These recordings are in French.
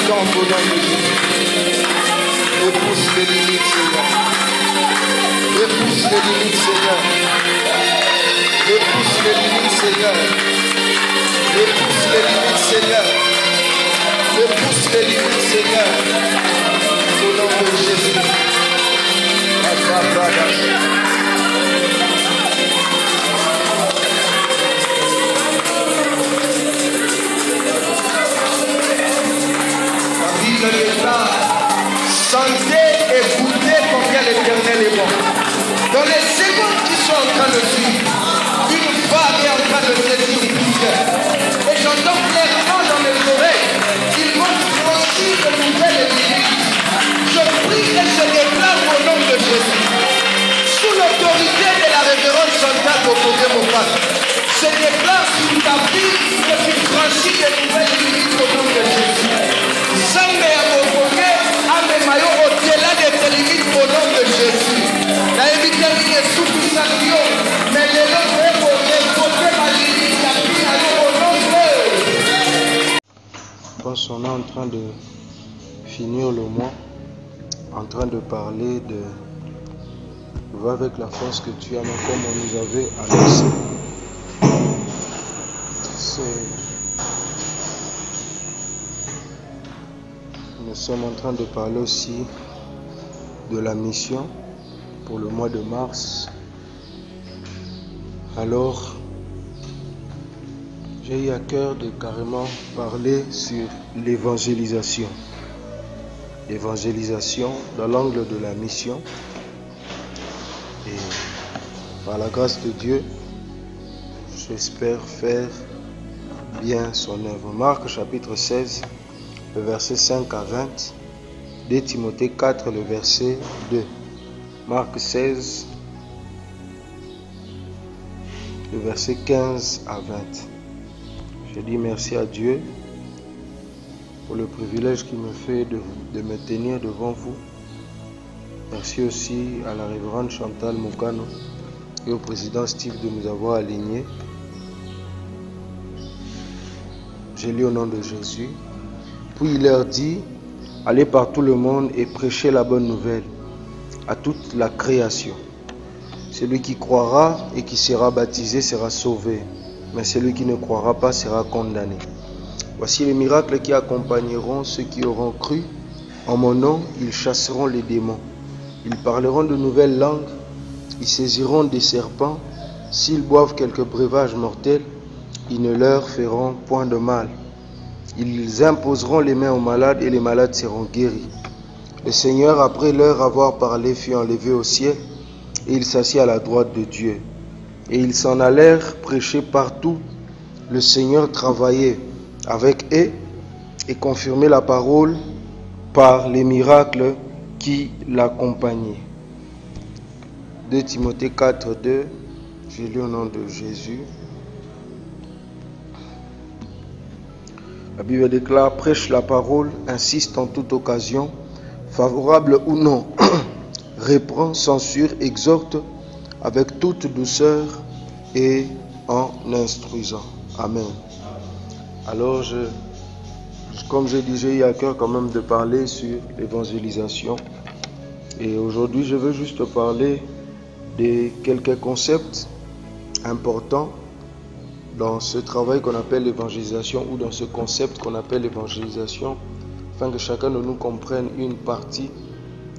Tombe au nom de Jésus. Repousse les limites, Seigneur. Repousse les limites, Seigneur. Repousse les limites, Seigneur. Repousse les limites, Seigneur. Repousse les limites, Seigneur. Au nom de Jésus. Sentez et goûtez combien l'Éternel est bon. Dans les secondes qui sont en train de suivre, une vague est en train de saisir tout cœur. Et j'entends clairement dans mes oreilles, ils vont franchir de nouvelles limites. Je prie et je déclare au nom de Jésus, sous l'autorité de la révérende Chantal Bokoké Mopane, je déclare sur ta vie que tu franchis de nouvelles limites au nom de Jésus. Jamais à Bokoké, Mayo au-delà de tes limites au nom de Jésus. La évitalité est sous puissance, mais les autres est pour récolter ma limite, la vie au nom de. Je pense qu'on est en train de finir le mois, en train de parler de va avec la force que tu as, mais comme on nous avait annoncé. Nous sommes en train de parler aussi de la mission pour le mois de mars. Alors, j'ai eu à cœur de carrément parler sur l'évangélisation. L'évangélisation dans l'angle de la mission. Et par la grâce de Dieu, j'espère faire bien son œuvre. Marc chapitre 16. Le verset 5 à 20, 2 Timothée 4, le verset 2, Marc 16, le verset 15 à 20. Je dis merci à Dieu pour le privilège qu'il me fait de me tenir devant vous. Merci aussi à la révérende Chantal Mokano et au président Steve de nous avoir alignés. Je lis au nom de Jésus. Puis il leur dit, allez par tout le monde et prêchez la bonne nouvelle à toute la création. Celui qui croira et qui sera baptisé sera sauvé, mais celui qui ne croira pas sera condamné. Voici les miracles qui accompagneront ceux qui auront cru. En mon nom, ils chasseront les démons. Ils parleront de nouvelles langues. Ils saisiront des serpents. S'ils boivent quelque breuvage mortel, ils ne leur feront point de mal. Ils imposeront les mains aux malades et les malades seront guéris. Le Seigneur, après leur avoir parlé, fut enlevé au ciel et il s'assit à la droite de Dieu. Et ils s'en allèrent prêcher partout. Le Seigneur travaillait avec eux et confirmait la parole par les miracles qui l'accompagnaient. 2 Timothée 4, 2, je lis au nom de Jésus. La Bible déclare, prêche la parole, insiste en toute occasion, favorable ou non, reprend, censure, exhorte avec toute douceur et en instruisant. Amen. Alors, comme j'ai dit, j'ai eu à cœur quand même de parler sur l'évangélisation. Et aujourd'hui, je veux juste parler de quelques concepts importants dans ce travail qu'on appelle l'évangélisation ou dans ce concept qu'on appelle l'évangélisation, afin que chacun de nous comprenne une partie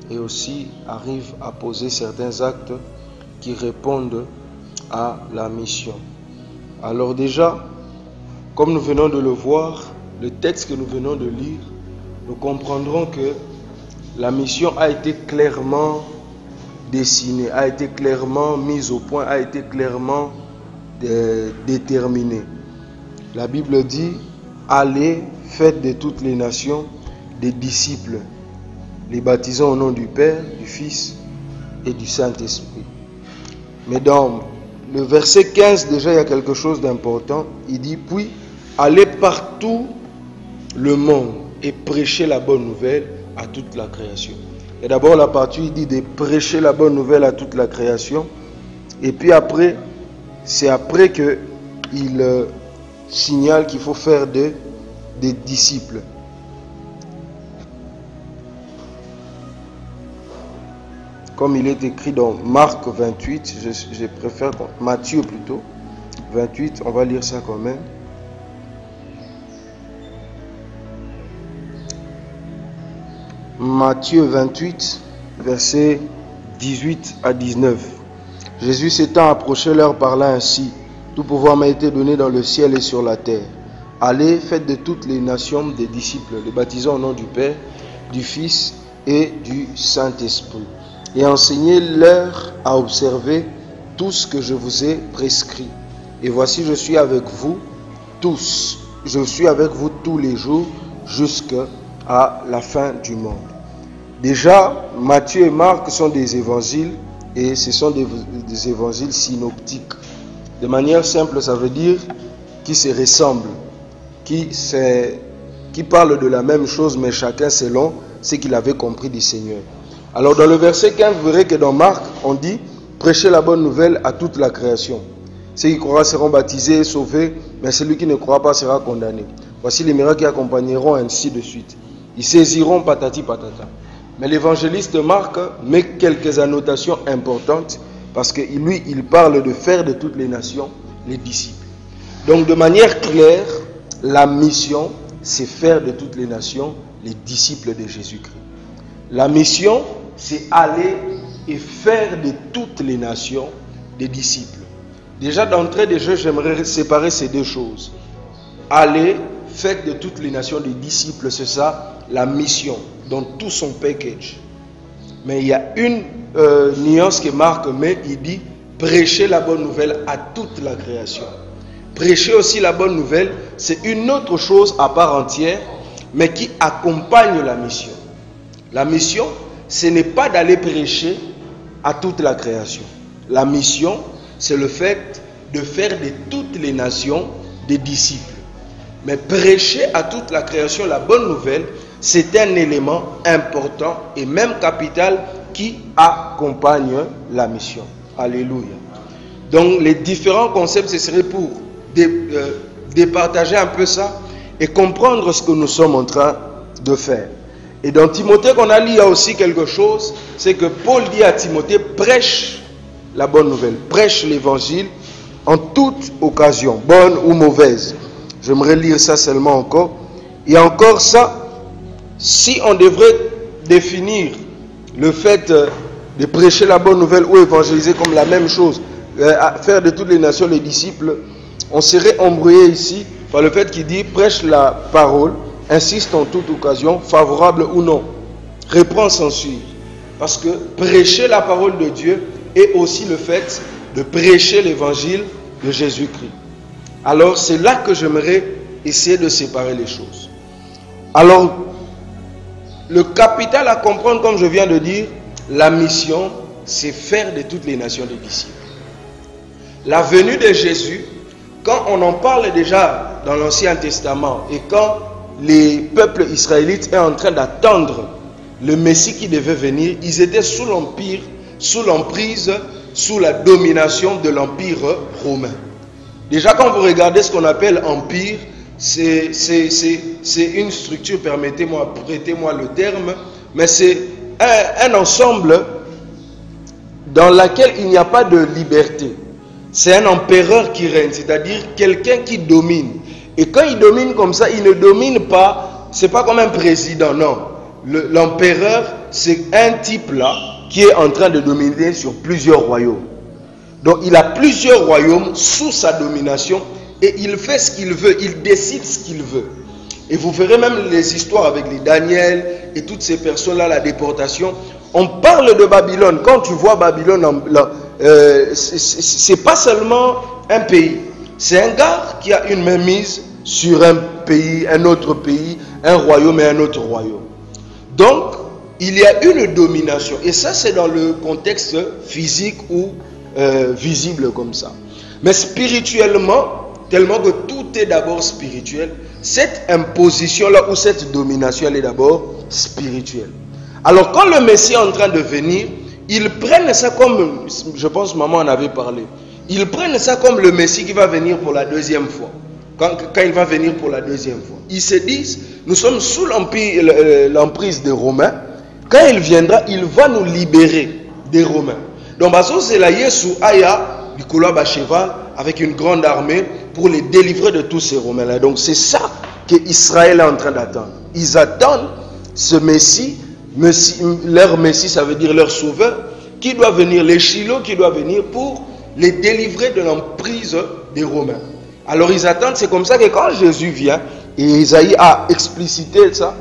et aussi arrive à poser certains actes qui répondent à la mission. Alors déjà, comme nous venons de le voir, le texte que nous venons de lire, nous comprendrons que la mission a été clairement dessinée, a été clairement mise au point, a été clairement déterminée. La Bible dit, allez, faites de toutes les nations des disciples, les baptisant au nom du Père, du Fils et du Saint-Esprit. Mais dans le verset 15, déjà, il y a quelque chose d'important. Il dit, puis, allez partout le monde et prêchez la bonne nouvelle à toute la création. Et d'abord, la partie, il dit de prêcher la bonne nouvelle à toute la création. Et puis après, c'est après qu'il signale qu'il faut faire des disciples. Comme il est écrit dans Marc 28, je préfère Matthieu plutôt, 28, on va lire ça quand même. Matthieu 28, versets 18 à 19. Jésus s'étant approché leur parla ainsi, tout pouvoir m'a été donné dans le ciel et sur la terre. Allez, faites de toutes les nations des disciples, les baptisant au nom du Père, du Fils et du Saint-Esprit. Et enseignez-leur à observer tout ce que je vous ai prescrit. Et voici, je suis avec vous tous. Je suis avec vous tous les jours jusqu'à la fin du monde. Déjà, Matthieu et Marc sont des évangiles et ce sont des évangiles synoptiques. De manière simple, ça veut dire qui se ressemblent, qui parlent de la même chose, mais chacun selon ce qu'il avait compris du Seigneur. Alors dans le verset 15, vous verrez que dans Marc, on dit « Prêchez la bonne nouvelle à toute la création. Ceux qui croient seront baptisés, sauvés, mais celui qui ne croit pas sera condamné. Voici les miracles qui accompagneront ainsi de suite. Ils saisiront patati patata. » Mais l'évangéliste Marc met quelques annotations importantes parce que lui, il parle de faire de toutes les nations les disciples. Donc de manière claire, la mission, c'est faire de toutes les nations les disciples de Jésus-Christ. La mission, c'est aller et faire de toutes les nations des disciples. Déjà d'entrée de jeu, j'aimerais séparer ces deux choses. Aller, faites de toutes les nations des disciples, c'est ça, la mission, dans tout son package. Mais il y a une nuance que Marc met, il dit, prêcher la bonne nouvelle à toute la création. Prêcher aussi la bonne nouvelle, c'est une autre chose à part entière, mais qui accompagne la mission. La mission, ce n'est pas d'aller prêcher à toute la création. La mission, c'est le fait de faire de toutes les nations des disciples. Mais prêcher à toute la création la bonne nouvelle, c'est un élément important et même capital qui accompagne la mission. Alléluia. Donc les différents concepts, ce serait pour départager un peu ça et comprendre ce que nous sommes en train de faire. Et dans Timothée qu'on a lu, il y a aussi quelque chose, c'est que Paul dit à Timothée, prêche la bonne nouvelle, prêche l'évangile en toute occasion, bonne ou mauvaise. J'aimerais lire ça seulement encore. Et encore ça, si on devrait définir le fait de prêcher la bonne nouvelle ou évangéliser comme la même chose, faire de toutes les nations les disciples, on serait embrouillé ici par le fait qu'il dit prêche la parole, insiste en toute occasion, favorable ou non, reprend censure. Parce que prêcher la parole de Dieu est aussi le fait de prêcher l'évangile de Jésus-Christ. Alors c'est là que j'aimerais essayer de séparer les choses. Alors, le capital à comprendre, comme je viens de dire, la mission, c'est faire de toutes les nations des disciples. La venue de Jésus, quand on en parle déjà dans l'Ancien Testament et quand les peuples israélites étaient en train d'attendre le Messie qui devait venir, ils étaient sous l'empire, sous l'emprise, sous la domination de l'empire romain. Déjà quand vous regardez ce qu'on appelle empire, c'est une structure, permettez-moi, prêtez-moi le terme, mais c'est un ensemble dans lequel il n'y a pas de liberté. C'est un empereur qui règne, c'est-à-dire quelqu'un qui domine. Et quand il domine comme ça, il ne domine pas, c'est pas comme un président, non. L'empereur, c'est un type là qui est en train de dominer sur plusieurs royaumes. Donc il a plusieurs royaumes sous sa domination et il fait ce qu'il veut, il décide ce qu'il veut. Et vous verrez même les histoires avec les Daniel et toutes ces personnes-là, la déportation, on parle de Babylone. Quand tu vois Babylone, c'est pas seulement un pays. C'est un gars qui a une mainmise sur un pays, un autre pays, un royaume et un autre royaume. Donc, il y a une domination. Et ça, c'est dans le contexte physique ou visible comme ça. Mais spirituellement, tellement que tout est d'abord spirituel, cette imposition-là ou cette domination, elle est d'abord spirituelle. Alors, quand le Messie est en train de venir, ils prennent ça comme, je pense maman en avait parlé, ils prennent ça comme le Messie qui va venir pour la deuxième fois. Quand il va venir pour la deuxième fois. Ils se disent, nous sommes sous l'emprise des Romains. Quand il viendra, il va nous libérer des Romains. Donc, c'est la Yesu Aya, du couloir cheval, avec une grande armée pour les délivrer de tous ces Romains-là. Donc, c'est ça qu'Israël est en train d'attendre. Ils attendent ce Messie, leur Messie, ça veut dire leur sauveur, qui doit venir, les Shiloh, qui doit venir pour les délivrer de l'emprise des Romains. Alors, ils attendent, c'est comme ça que quand Jésus vient, et Isaïe a explicité ça,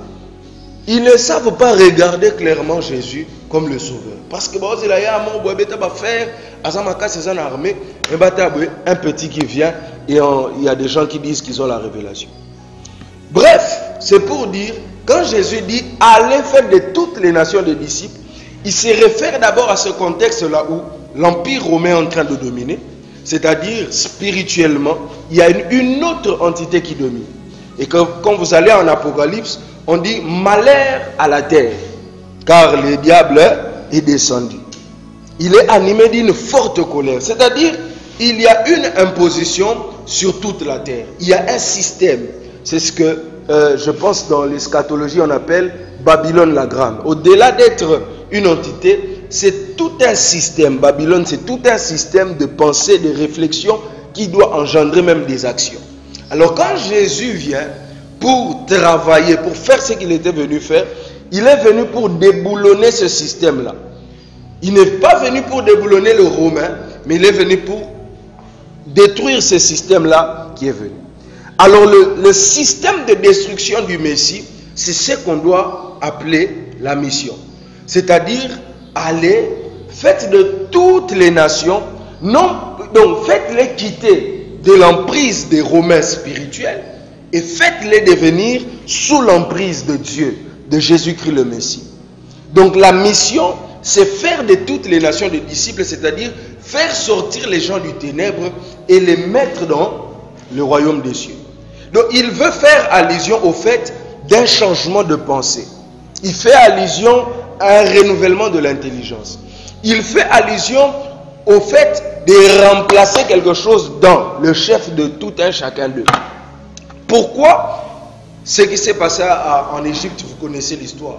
ils ne savent pas regarder clairement Jésus comme le sauveur. Parce que un petit qui vient et il y a des gens qui disent qu'ils ont la révélation. Bref, c'est pour dire, quand Jésus dit allez faire de toutes les nations des disciples, il se réfère d'abord à ce contexte-là où l'Empire romain est en train de dominer, c'est-à-dire spirituellement, il y a une autre entité qui domine. Et quand vous allez en Apocalypse, on dit malheur à la terre, car le diable est descendu. Il est animé d'une forte colère, c'est-à-dire il y a une imposition sur toute la terre. Il y a un système. C'est ce que je pense dans l'eschatologie on appelle Babylone la Grande. Au-delà d'être une entité, c'est tout un système. Babylone, c'est tout un système de pensée, de réflexion qui doit engendrer même des actions. Alors quand Jésus vient pour travailler, pour faire ce qu'il était venu faire, il est venu pour déboulonner ce système-là. Il n'est pas venu pour déboulonner le Romain, mais il est venu pour détruire ce système-là qui est venu. Alors le système de destruction du Messie, c'est ce qu'on doit appeler la mission. C'est-à-dire, allez, faites de toutes les nations, donc faites-les quitter de l'emprise des Romains spirituels et faites-les devenir sous l'emprise de Dieu, de Jésus-Christ le Messie. Donc la mission, c'est faire de toutes les nations des disciples, c'est-à-dire faire sortir les gens du ténèbre et les mettre dans le royaume des cieux. Donc il veut faire allusion au fait d'un changement de pensée. Il fait allusion à un renouvellement de l'intelligence. Il fait allusion au fait de remplacer quelque chose dans le chef de tout un chacun d'eux. Pourquoi? Ce qui s'est passé en Égypte, vous connaissez l'histoire.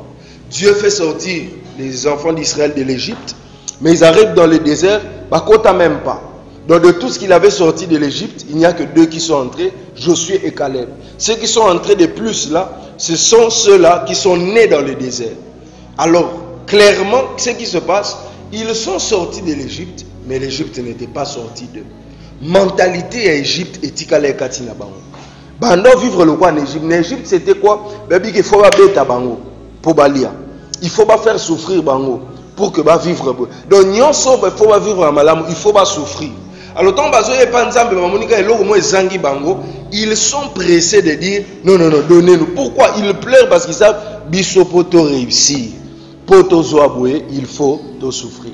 Dieu fait sortir les enfants d'Israël de l'Égypte, mais ils arrivent dans le désert, Bakota même pas. Donc de tout ce qu'il avait sorti de l'Égypte, il n'y a que deux qui sont entrés, Josué et Caleb. Ceux qui sont entrés de plus là, ce sont ceux-là qui sont nés dans le désert. Alors, clairement, ce qui se passe, ils sont sortis de l'Égypte, mais l'Égypte n'était pas sortie d'eux. Mentalité à Égypte et Tikale Katina Bango. Bando vivre le quoi en Égypte? En Égypte, c'était quoi? Il faut pas bêta Bango pour Balia. Il faut pas faire souffrir Bango pour que va vivre. Donc, il faut pas vivre à Malam, il faut pas souffrir. Alors, ils sont pressés de dire non, donnez-nous. Pourquoi? Ils pleurent parce qu'ils savent Bisopoto réussir. Poto Zoaboué, il faut te souffrir.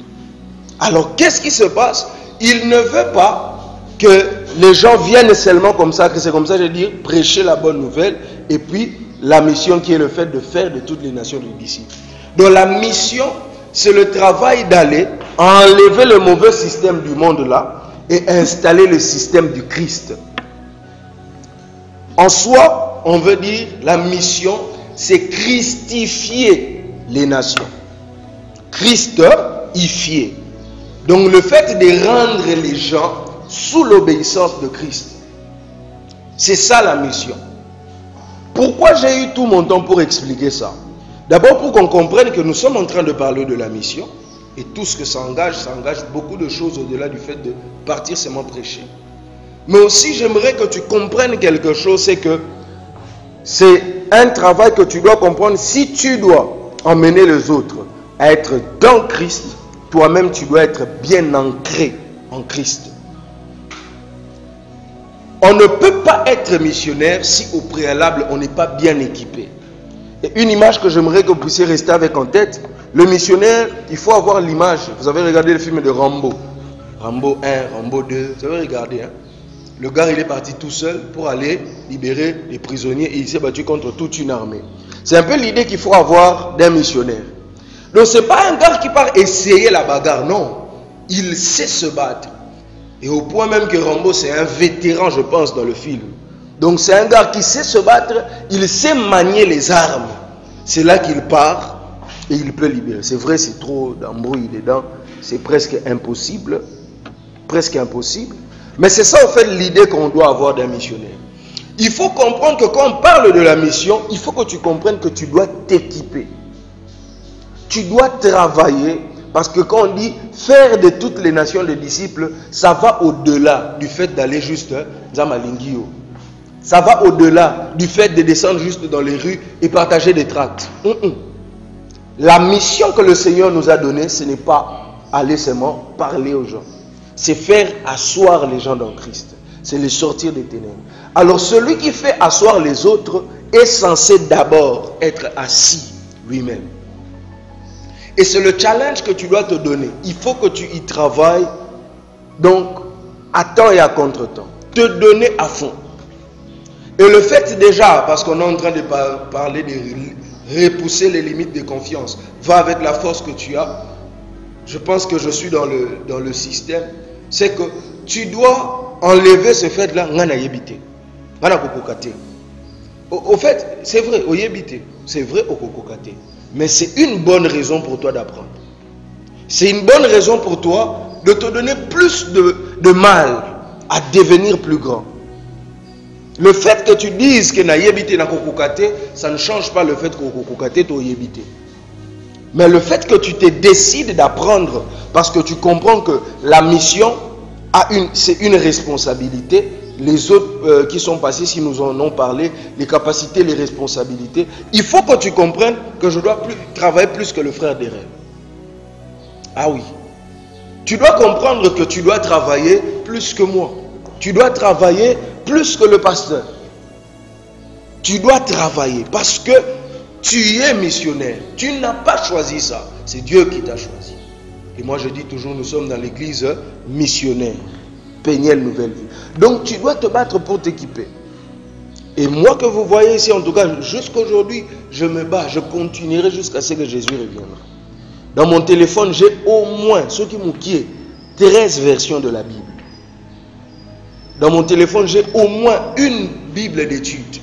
Alors, qu'est-ce qui se passe? Il ne veut pas que les gens viennent seulement comme ça, que c'est comme ça, je veux dire, prêcher la bonne nouvelle, et puis la mission qui est le fait de faire de toutes les nations des disciples. Donc, la mission, c'est le travail d'aller enlever le mauvais système du monde là, et installer le système du Christ. En soi, on veut dire la mission, c'est christifier les nations. Christifier. Donc le fait de rendre les gens sous l'obéissance de Christ. C'est ça la mission. Pourquoi j'ai eu tout mon temps pour expliquer ça? D'abord pour qu'on comprenne que nous sommes en train de parler de la mission. Et tout ce que ça engage beaucoup de choses au-delà du fait de partir seulement prêcher. Mais aussi, j'aimerais que tu comprennes quelque chose, c'est que c'est un travail que tu dois comprendre si tu dois emmener les autres à être dans Christ, toi-même tu dois être bien ancré en Christ. On ne peut pas être missionnaire si au préalable on n'est pas bien équipé. Et une image que j'aimerais que vous puissiez rester avec en tête, le missionnaire, il faut avoir l'image. Vous avez regardé le film de Rambo. Rambo 1, Rambo 2, vous avez regardé, hein? Le gars, il est parti tout seul pour aller libérer les prisonniers et il s'est battu contre toute une armée. C'est un peu l'idée qu'il faut avoir d'un missionnaire. Donc ce n'est pas un gars qui part essayer la bagarre, non. Il sait se battre. Et au point même que Rambo, c'est un vétéran, je pense, dans le film. Donc c'est un gars qui sait se battre, il sait manier les armes. C'est là qu'il part et il peut libérer. C'est vrai, c'est trop d'embrouille dedans, c'est presque impossible. Presque impossible. Mais c'est ça, en fait, l'idée qu'on doit avoir d'un missionnaire. Il faut comprendre que quand on parle de la mission, il faut que tu comprennes que tu dois t'équiper. Tu dois travailler, parce que quand on dit faire de toutes les nations des disciples, ça va au-delà du fait d'aller juste Zamalingio. Ça va au-delà du fait de descendre juste dans les rues et partager des tracts. La mission que le Seigneur nous a donnée, ce n'est pas aller seulement parler aux gens. C'est faire asseoir les gens dans Christ. C'est les sortir des ténèbres. Alors celui qui fait asseoir les autres est censé d'abord être assis lui-même. Et c'est le challenge que tu dois te donner. Il faut que tu y travailles, donc à temps et à contre-temps. Te donner à fond. Et le fait déjà, parce qu'on est en train de parler de repousser les limites de confiance, va avec la force que tu as. Je pense que je suis dans le système. C'est que tu dois enlever ce fait-là. Au fait, c'est vrai, c'est vrai au kokokate. Mais c'est une bonne raison pour toi d'apprendre. C'est une bonne raison pour toi de te donner plus de mal à devenir plus grand. Le fait que tu dises que na yebite na kokokate, ça ne change pas le fait que kokokate to yebite. Mais le fait que tu te décides d'apprendre, parce que tu comprends que la mission c'est une responsabilité. Les autres qui sont passés, si nous en ont parlé, les capacités, les responsabilités, il faut que tu comprennes que je dois travailler plus que le frère des rêves. Ah oui. Tu dois comprendre que tu dois travailler plus que moi. Tu dois travailler plus que le pasteur. Tu dois travailler parce que tu es missionnaire. Tu n'as pas choisi ça. C'est Dieu qui t'a choisi. Et moi je dis toujours, nous sommes dans l'église missionnaire. Péniel Nouvelle Vie. Donc tu dois te battre pour t'équiper. Et moi que vous voyez ici, en tout cas, jusqu'aujourd'hui, je me bats. Je continuerai jusqu'à ce que Jésus reviendra. Dans mon téléphone, j'ai au moins, ce qui m'ouquier, 13 versions de la Bible. Dans mon téléphone, j'ai au moins une Bible d'études.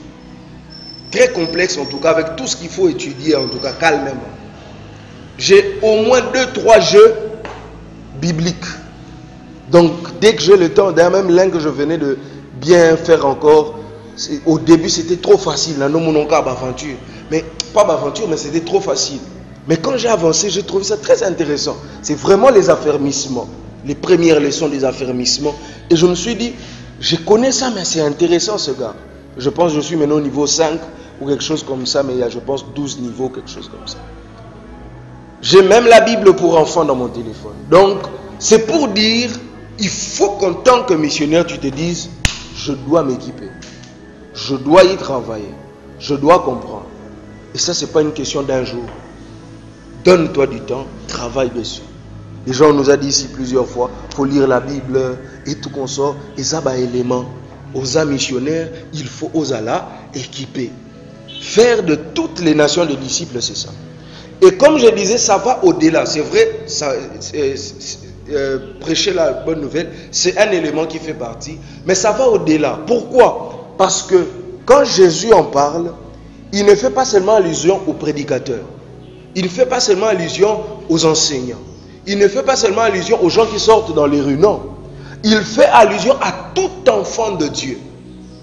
Très complexe en tout cas, avec tout ce qu'il faut étudier, en tout cas calmement. J'ai au moins 2-3 jeux bibliques. Donc dès que j'ai le temps, d'ailleurs même l'un que je venais de bien faire encore, au début c'était trop facile, mais pas d'aventure, mais c'était trop facile. Mais quand j'ai avancé, j'ai trouvé ça très intéressant. C'est vraiment les affermissements, les premières leçons des affermissements. Et je me suis dit, je connais ça, mais c'est intéressant ce gars. Je pense que je suis maintenant au niveau 5 ou quelque chose comme ça, mais il y a je pense 12 niveaux, quelque chose comme ça. J'ai même la Bible pour enfants dans mon téléphone. Donc c'est pour dire, il faut qu'en tant que missionnaire, tu te dises, je dois m'équiper. Je dois y travailler. Je dois comprendre. Et ça, ce n'est pas une question d'un jour. Donne-toi du temps, travaille dessus. Les gens nous ont dit ici plusieurs fois, il faut lire la Bible et tout qu'on sort. Et ça, bah, élément. Aux missionnaires, il faut aux là équiper. Faire de toutes les nations de disciples, c'est ça. Et comme je disais, ça va au-delà. C'est vrai, ça... prêcher la bonne nouvelle, c'est un élément qui fait partie, mais ça va au-delà. Pourquoi? Parce que quand Jésus en parle, il ne fait pas seulement allusion aux prédicateurs, il ne fait pas seulement allusion aux enseignants, il ne fait pas seulement allusion aux gens qui sortent dans les rues, non. Il fait allusion à tout enfant de Dieu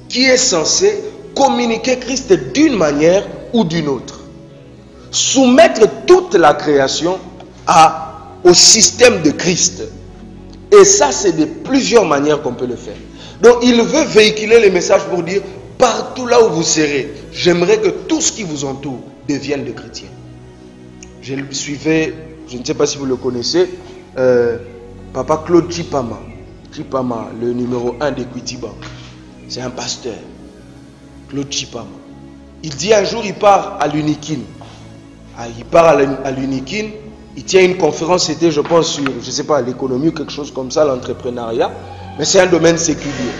qui est censé communiquer Christ d'une manière ou d'une autre. Soumettre toute la création au système de Christ. Et ça, c'est de plusieurs manières qu'on peut le faire. Donc, il veut véhiculer les messages pour dire, partout là où vous serez, j'aimerais que tout ce qui vous entoure devienne des chrétiens. Je suivais je ne sais pas si vous le connaissez, Papa Claude Chipama. Chipama, le numéro 1 d'Equity Bank. C'est un pasteur. Claude Chipama. Il dit un jour, il part à l'Unikin. Il part à l'Unikin, il tient une conférence, c'était je pense sur, je ne sais pas, l'économie ou quelque chose comme ça, l'entrepreneuriat. Mais c'est un domaine séculier.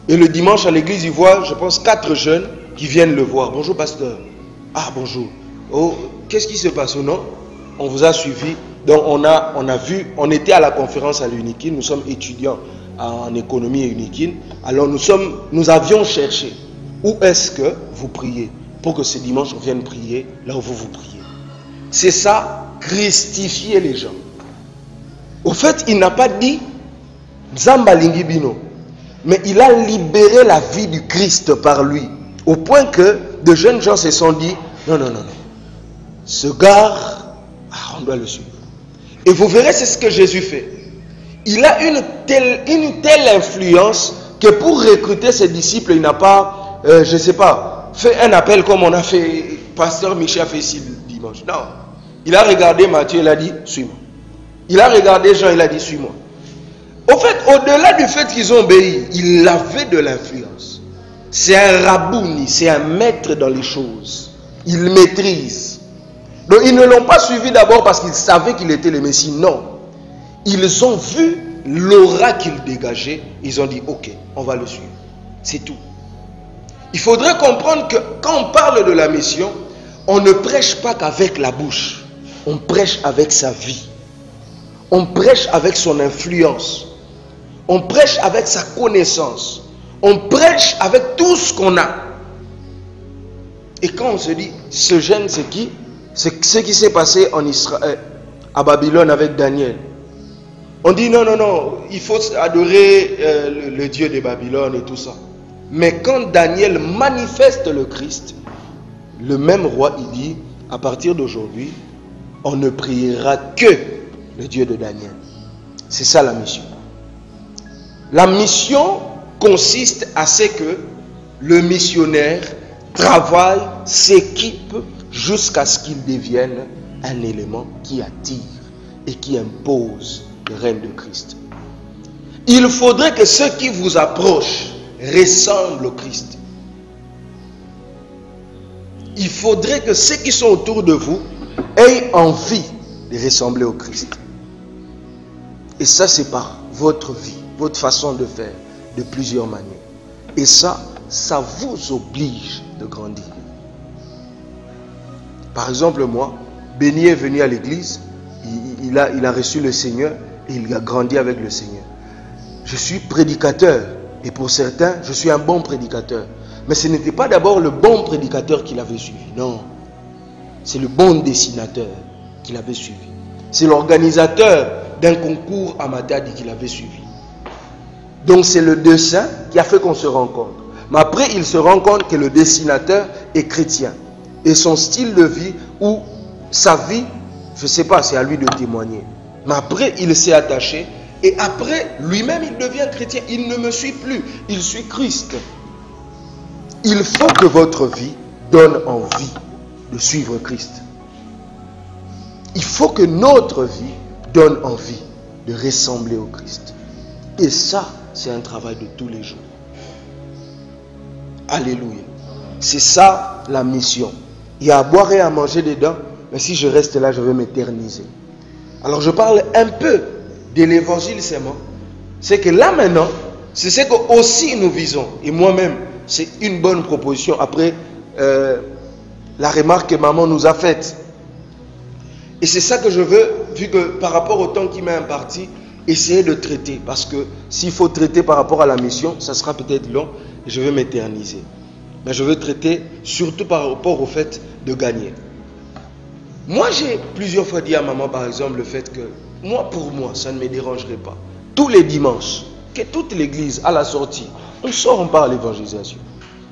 Et le dimanche à l'église, il voit, je pense, 4 jeunes qui viennent le voir. Bonjour pasteur. Ah bonjour. Oh, qu'est-ce qui se passe? Non, on vous a suivi. Donc on a vu, on était à la conférence à l'Unikin, nous sommes étudiants en économie et Unikin. Alors nous avions cherché où est-ce que vous priez pour que ce dimanche on vienne prier là où vous priez. C'est ça, christifier les gens. Au fait, il n'a pas dit Nzamba Lingibino, mais il a libéré la vie du Christ par lui, au point que de jeunes gens se sont dit non, ce gars, on doit le suivre. Et vous verrez, c'est ce que Jésus fait. Il a une telle influence que pour recruter ses disciples, il n'a pas, je ne sais pas, fait un appel comme on a fait, pasteur Michel a fait ici le dimanche. Non. Il a regardé Matthieu, il a dit, suis-moi. Il a regardé Jean, il a dit, suis-moi. Au fait, au-delà du fait qu'ils ont obéi, il avait de l'influence. C'est un rabouni, c'est un maître dans les choses. Il maîtrise. Donc ils ne l'ont pas suivi d'abord parce qu'ils savaient qu'il était le Messie. Non. Ils ont vu l'aura qu'il dégageait. Ils ont dit, ok, on va le suivre. C'est tout. Il faudrait comprendre que quand on parle de la mission, on ne prêche pas qu'avec la bouche. On prêche avec sa vie. On prêche avec son influence. On prêche avec sa connaissance. On prêche avec tout ce qu'on a. Et quand on se dit, ce jeune c'est qui? C'est ce qui s'est passé en Israël, à Babylone avec Daniel. On dit non, il faut adorer le Dieu de Babylone et tout ça. Mais quand Daniel manifeste le Christ, le même roi, il dit, à partir d'aujourd'hui, on ne priera que le Dieu de Daniel. C'est ça la mission. La mission consiste à ce que le missionnaire travaille, s'équipe, jusqu'à ce qu'il devienne un élément qui attire et qui impose le règne de Christ. Il faudrait que ceux qui vous approchent ressemblent au Christ. Il faudrait que ceux qui sont autour de vous aient envie de ressembler au Christ. Et ça, c'est par votre vie, votre façon de faire, de plusieurs manières. Et ça vous oblige de grandir. Par exemple, moi, Béni est venu à l'église, il a reçu le Seigneur et il a grandi avec le Seigneur. Je suis prédicateur et pour certains, je suis un bon prédicateur. Mais ce n'était pas d'abord le bon prédicateur qui l'avait suivi, non. C'est le bon dessinateur qui l'avait suivi. C'est l'organisateur d'un concours à Matadi qui l'avait suivi. Donc c'est le dessin qui a fait qu'on se rencontre. Mais après, il se rend compte que le dessinateur est chrétien. Et son style de vie ou sa vie, je ne sais pas, c'est à lui de témoigner. Mais après, il s'est attaché. Et après, lui-même, il devient chrétien. Il ne me suit plus. Il suit Christ. Il faut que votre vie donne envie de suivre Christ. Il faut que notre vie donne envie de ressembler au Christ. Et ça, c'est un travail de tous les jours. Alléluia. C'est ça la mission. Il y a à boire et à manger dedans, mais si je reste là, je vais m'éterniser. Alors je parle un peu de l'évangile seulement. C'est que là maintenant, c'est ce que aussi nous visons. Et moi-même, c'est une bonne proposition après la remarque que maman nous a faite. Et c'est ça que je veux, vu que par rapport au temps qu'il m'a imparti, essayer de traiter. Parce que s'il faut traiter par rapport à la mission, ça sera peut-être long et je vais m'éterniser. Mais je veux traiter surtout par rapport au fait de gagner. Moi, j'ai plusieurs fois dit à maman, par exemple, le fait que, pour moi, ça ne me dérangerait pas. Tous les dimanches, que toute l'église, à la sortie, on sort, on parle l'évangélisation.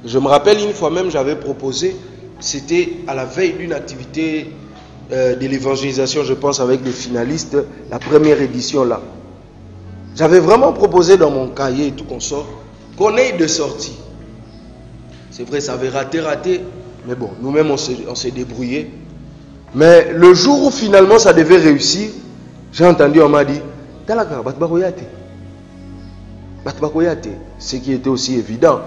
Je me rappelle une fois même, j'avais proposé, c'était à la veille d'une activité de l'évangélisation, je pense, avec les finalistes, la première édition là. J'avais vraiment proposé dans mon cahier et tout qu'on sort, qu'on ait de sortie. C'est vrai, ça avait raté, mais bon, nous-mêmes on s'est débrouillé. Mais le jour où finalement ça devait réussir, j'ai entendu, on m'a dit, ce qui était aussi évident,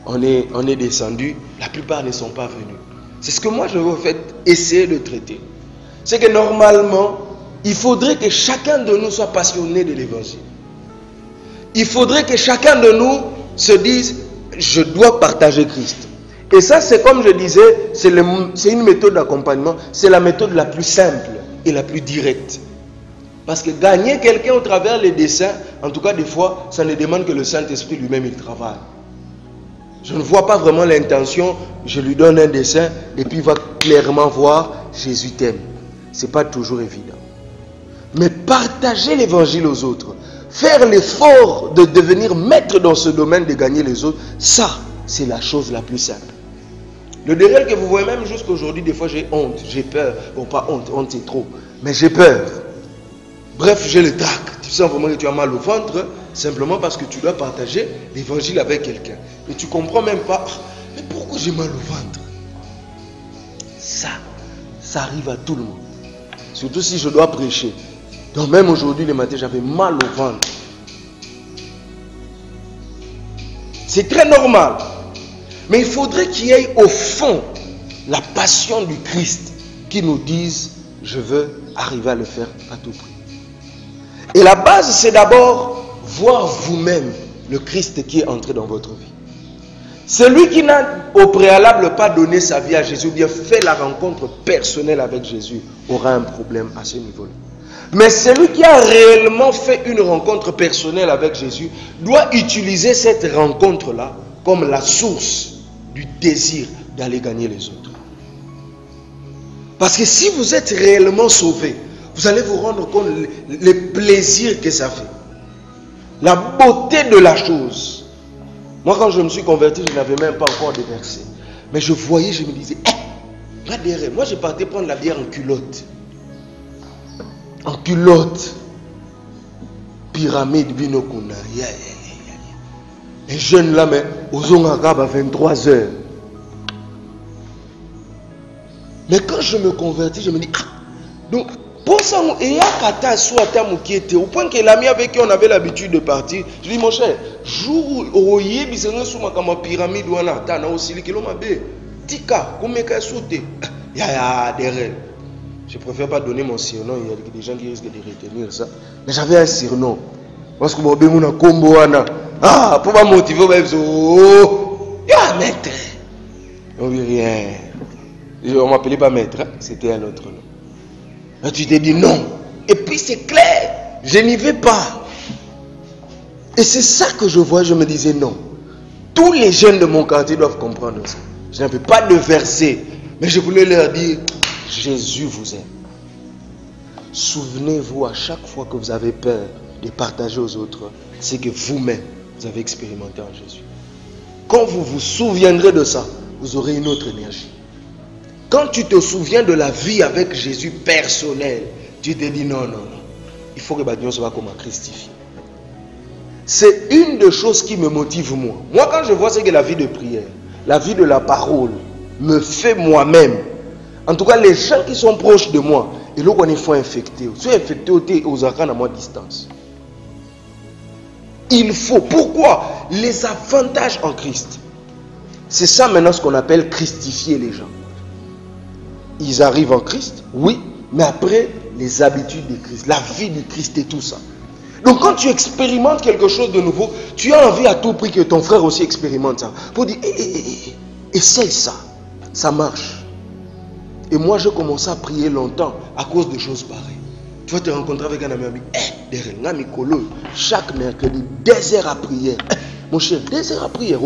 on est descendu, la plupart ne sont pas venus. C'est ce que moi je veux en fait essayer de traiter. C'est que normalement, il faudrait que chacun de nous soit passionné de l'évangile. Il faudrait que chacun de nous se dise, je dois partager Christ. Et ça, c'est comme je disais, c'est une méthode d'accompagnement, c'est la méthode la plus simple et la plus directe. Parce que gagner quelqu'un au travers les dessins, en tout cas des fois, ça ne demande que le Saint-Esprit lui-même, il travaille. Je ne vois pas vraiment l'intention, je lui donne un dessin et puis il va clairement voir, Jésus t'aime. Ce n'est pas toujours évident. Mais partager l'évangile aux autres, faire l'effort de devenir maître dans ce domaine, de gagner les autres, ça, c'est la chose la plus simple. Le derrière que vous voyez même jusqu'aujourd'hui, des fois j'ai honte, j'ai peur. Bon, pas honte, honte c'est trop, mais j'ai peur. Bref, j'ai le trac. Tu sens vraiment que tu as mal au ventre, simplement parce que tu dois partager l'évangile avec quelqu'un. Et tu ne comprends même pas, mais pourquoi j'ai mal au ventre? Ça arrive à tout le monde. Surtout si je dois prêcher. Donc même aujourd'hui, le matin, j'avais mal au ventre. C'est très normal. Mais il faudrait qu'il y ait au fond la passion du Christ qui nous dise, je veux arriver à le faire à tout prix. Et la base, c'est d'abord voir vous-même le Christ qui est entré dans votre vie. Celui qui n'a au préalable pas donné sa vie à Jésus, ou bien fait la rencontre personnelle avec Jésus, aura un problème à ce niveau-là. Mais celui qui a réellement fait une rencontre personnelle avec Jésus, doit utiliser cette rencontre-là comme la source du désir d'aller gagner les autres. Parce que si vous êtes réellement sauvé, vous allez vous rendre compte le plaisir que ça fait. La beauté de la chose. Moi, quand je me suis converti, je n'avais même pas encore de versets. Mais je voyais, je me disais, moi je partais prendre la bière en culotte. En culotte. Pyramide binokuna. Les jeunes là, mais aux Ongagab à 23 heures. Mais quand je me convertis, je me dis, donc, pour ça, il y a kata soit qui était au point que l'ami avec qui on avait l'habitude de partir, je dis, mon cher, jour où il y a sur ma pyramide ou un aussi, tika, comme il sauté, il y a des rêves. Je préfère pas donner mon surnom, il y a des gens qui risquent de retenir ça. Mais j'avais un surnom. Parce que mon bémouna combo ana. Ah, pour me motiver, oh, ya maître. On dit rien. On m'appelait pas maître, c'était un autre nom. Là, tu t'es dit non. Et puis c'est clair, je n'y vais pas. Et c'est ça que je vois, je me disais non. Tous les jeunes de mon quartier doivent comprendre ça. Je n'avais pas de verset, mais je voulais leur dire, Jésus vous aime. Souvenez-vous à chaque fois que vous avez peur de partager aux autres, c'est que vous-même, vous avez expérimenté en Jésus. Quand vous vous souviendrez de ça, vous aurez une autre énergie. Quand tu te souviens de la vie avec Jésus personnel, tu te dis non, il faut que Badion soit comme un christifié. C'est une des choses qui me motive moi. Moi, quand je vois c'est que la vie de prière, la vie de la parole me fait moi-même. En tout cas, les gens qui sont proches de moi, et là, on est faut infecter. Si infecté aux arcanes à moi distance. Il faut. Pourquoi? Les avantages en Christ. C'est ça maintenant ce qu'on appelle christifier les gens. Ils arrivent en Christ, oui, mais après, les habitudes de Christ, la vie du Christ et tout ça. Donc quand tu expérimentes quelque chose de nouveau, tu as envie à tout prix que ton frère aussi expérimente ça. Pour dire, essaye ça, ça marche. Et moi, j'ai commencé à prier longtemps à cause de choses pareilles. Tu vas te rencontrer avec un ami, chaque mercredi, 2 heures à prière. Mon cher, 2 heures à prière,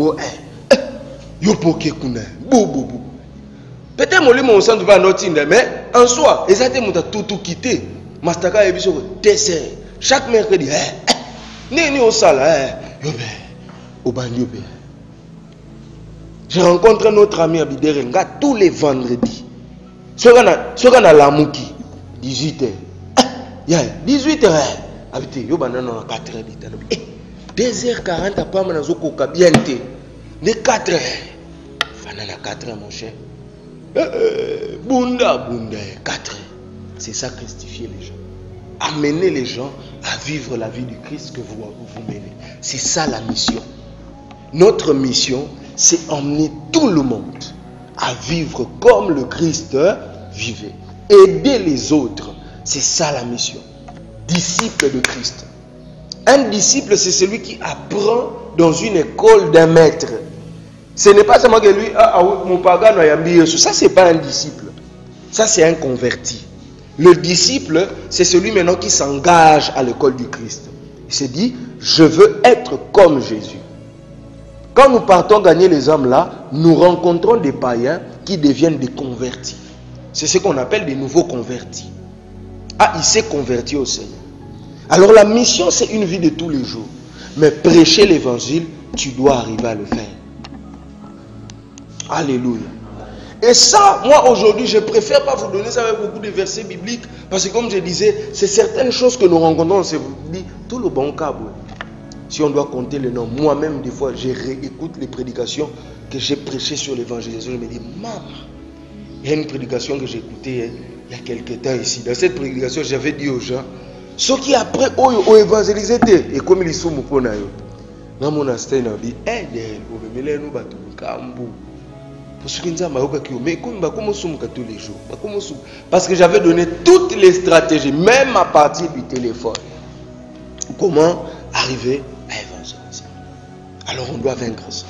peut-être que mon sang va noter, mais en soi, exactement, tu as tout quitté. Mastaka et Bissot, 2 heures. Chaque mercredi, au salle, je rencontre notre ami Abiderenga tous les vendredis. Ce qu'on a la mouki, 18h. 18h, habité, yo banana 4h. 2h40 après, on a bien. Les 4h. Fanana 4h, mon cher. Bunda, 4 heures. C'est ça, christifier les gens. Amener les gens à vivre la vie du Christ que vous menez. C'est ça la mission. Notre mission, c'est emmener tout le monde à vivre comme le Christ vivait. Aider les autres, c'est ça la mission. Disciple de Christ. Un disciple, c'est celui qui apprend dans une école d'un maître. Ce n'est pas seulement que lui, mon pagan, ça c'est pas un disciple. Ça c'est un converti. Le disciple, c'est celui maintenant qui s'engage à l'école du Christ. Il se dit, je veux être comme Jésus. Quand nous partons gagner les hommes là, nous rencontrons des païens qui deviennent des convertis. C'est ce qu'on appelle des nouveaux convertis. Ah, il s'est converti au Seigneur. Alors la mission, c'est une vie de tous les jours. Mais prêcher l'évangile, tu dois arriver à le faire. Alléluia. Et ça, moi aujourd'hui, je préfère pas vous donner ça avec beaucoup de versets bibliques. Parce que comme je disais, c'est certaines choses que nous rencontrons. On se dit, tout le bon câble. Si on doit compter les noms, moi-même, des fois, je réécoute les prédications que j'ai prêchées sur l'évangélisation. Je me dis, maman, il y a une prédication que j'ai écoutée il y a quelques temps ici. Dans cette prédication, j'avais dit aux gens, ceux qui après ont évangélisé, et comme ils sont mon dans mon asté, on a dit, parce que j'avais donné toutes les stratégies, même à partir du téléphone. Comment arriver à évangéliser. Alors on doit vaincre ça.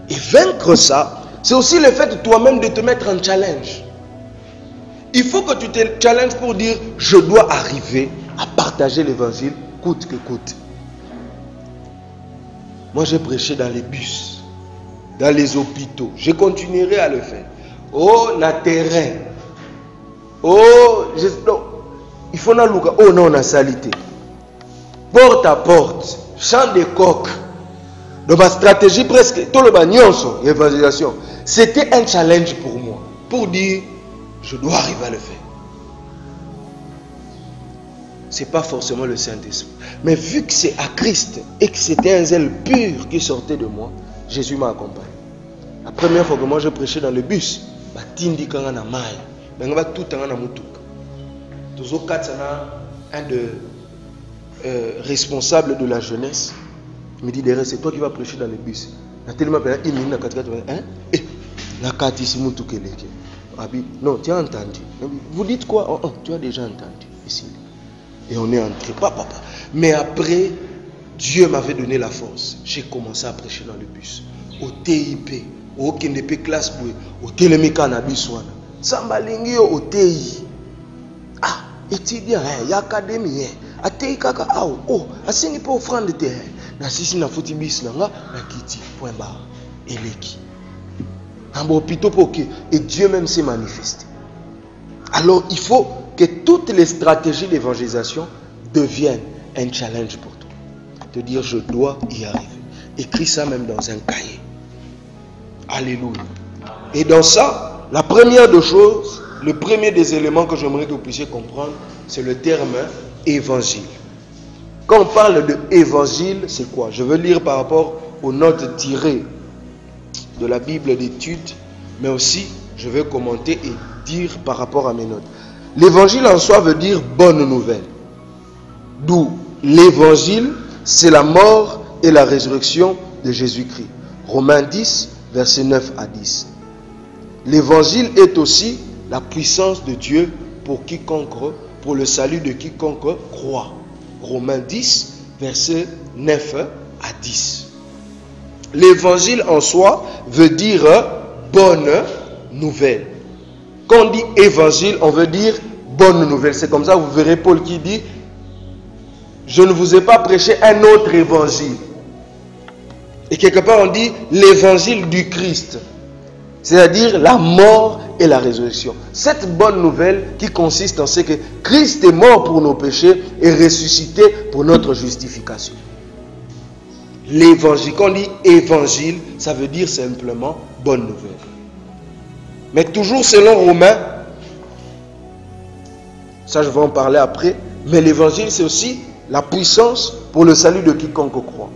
Et vaincre ça, c'est aussi le fait de toi-même de te mettre en challenge. Il faut que tu te challenges pour dire, je dois arriver à partager l'évangile coûte que coûte. Moi j'ai prêché dans les bus, dans les hôpitaux. Je continuerai à le faire. Oh, na terrain. Oh, non. Il faut na luka. Oh non, na salité. Porte à porte. Chant de coq. Donc ma stratégie presque, tout le bagnon, l'évangélisation. C'était un challenge pour moi. Pour dire, je dois arriver à le faire. Ce n'est pas forcément le Saint-Esprit. Mais vu que c'est à Christ et que c'était un zèle pur qui sortait de moi, Jésus m'a accompagné. La première fois que moi je prêchais dans le bus, un de responsables de la jeunesse me dit, derrière, c'est toi qui vas prêcher dans le bus. Non, tu as entendu. Vous dites quoi? Oh, oh, tu as déjà entendu ici. Et on est entré. Papa. Mais après, Dieu m'avait donné la force. J'ai commencé à prêcher dans le bus. Au TIP, au KNDP classe boué, au Télémé Cannabis. Sambalingi au TI. Ah, étudiant, il y a académie. A TI kaka aou. Oh, asini pas offrande de terre. Na sisi na fouti bis na kiti. Point barre. Eleki. Et Dieu même s'est manifesté. Alors il faut que toutes les stratégies d'évangélisation deviennent un challenge pour toi. Te dire, je dois y arriver. Écris ça même dans un cahier. Alléluia. Et dans ça, la première des choses, le premier des éléments que j'aimerais que vous puissiez comprendre, c'est le terme évangile. Quand on parle de évangile, c'est quoi? Je veux lire par rapport aux notes tirées de la Bible d'études, mais aussi je vais commenter et dire par rapport à mes notes. L'évangile en soi veut dire bonne nouvelle. D'où l'évangile, c'est la mort et la résurrection de Jésus-Christ. Romains 10, versets 9 à 10. L'évangile est aussi la puissance de Dieu pour quiconque, pour le salut de quiconque croit. Romains 10, versets 9 à 10. L'évangile en soi veut dire bonne nouvelle. Quand on dit évangile, on veut dire bonne nouvelle. C'est comme ça, vous verrez Paul qui dit, je ne vous ai pas prêché un autre évangile. Et quelque part on dit l'évangile du Christ. C'est-à-dire la mort et la résurrection. Cette bonne nouvelle qui consiste en ce que Christ est mort pour nos péchés et ressuscité pour notre justification. L'évangile, quand on dit évangile, ça veut dire simplement bonne nouvelle. Mais toujours selon Romains, ça je vais en parler après, mais l'évangile c'est aussi la puissance pour le salut de quiconque croit.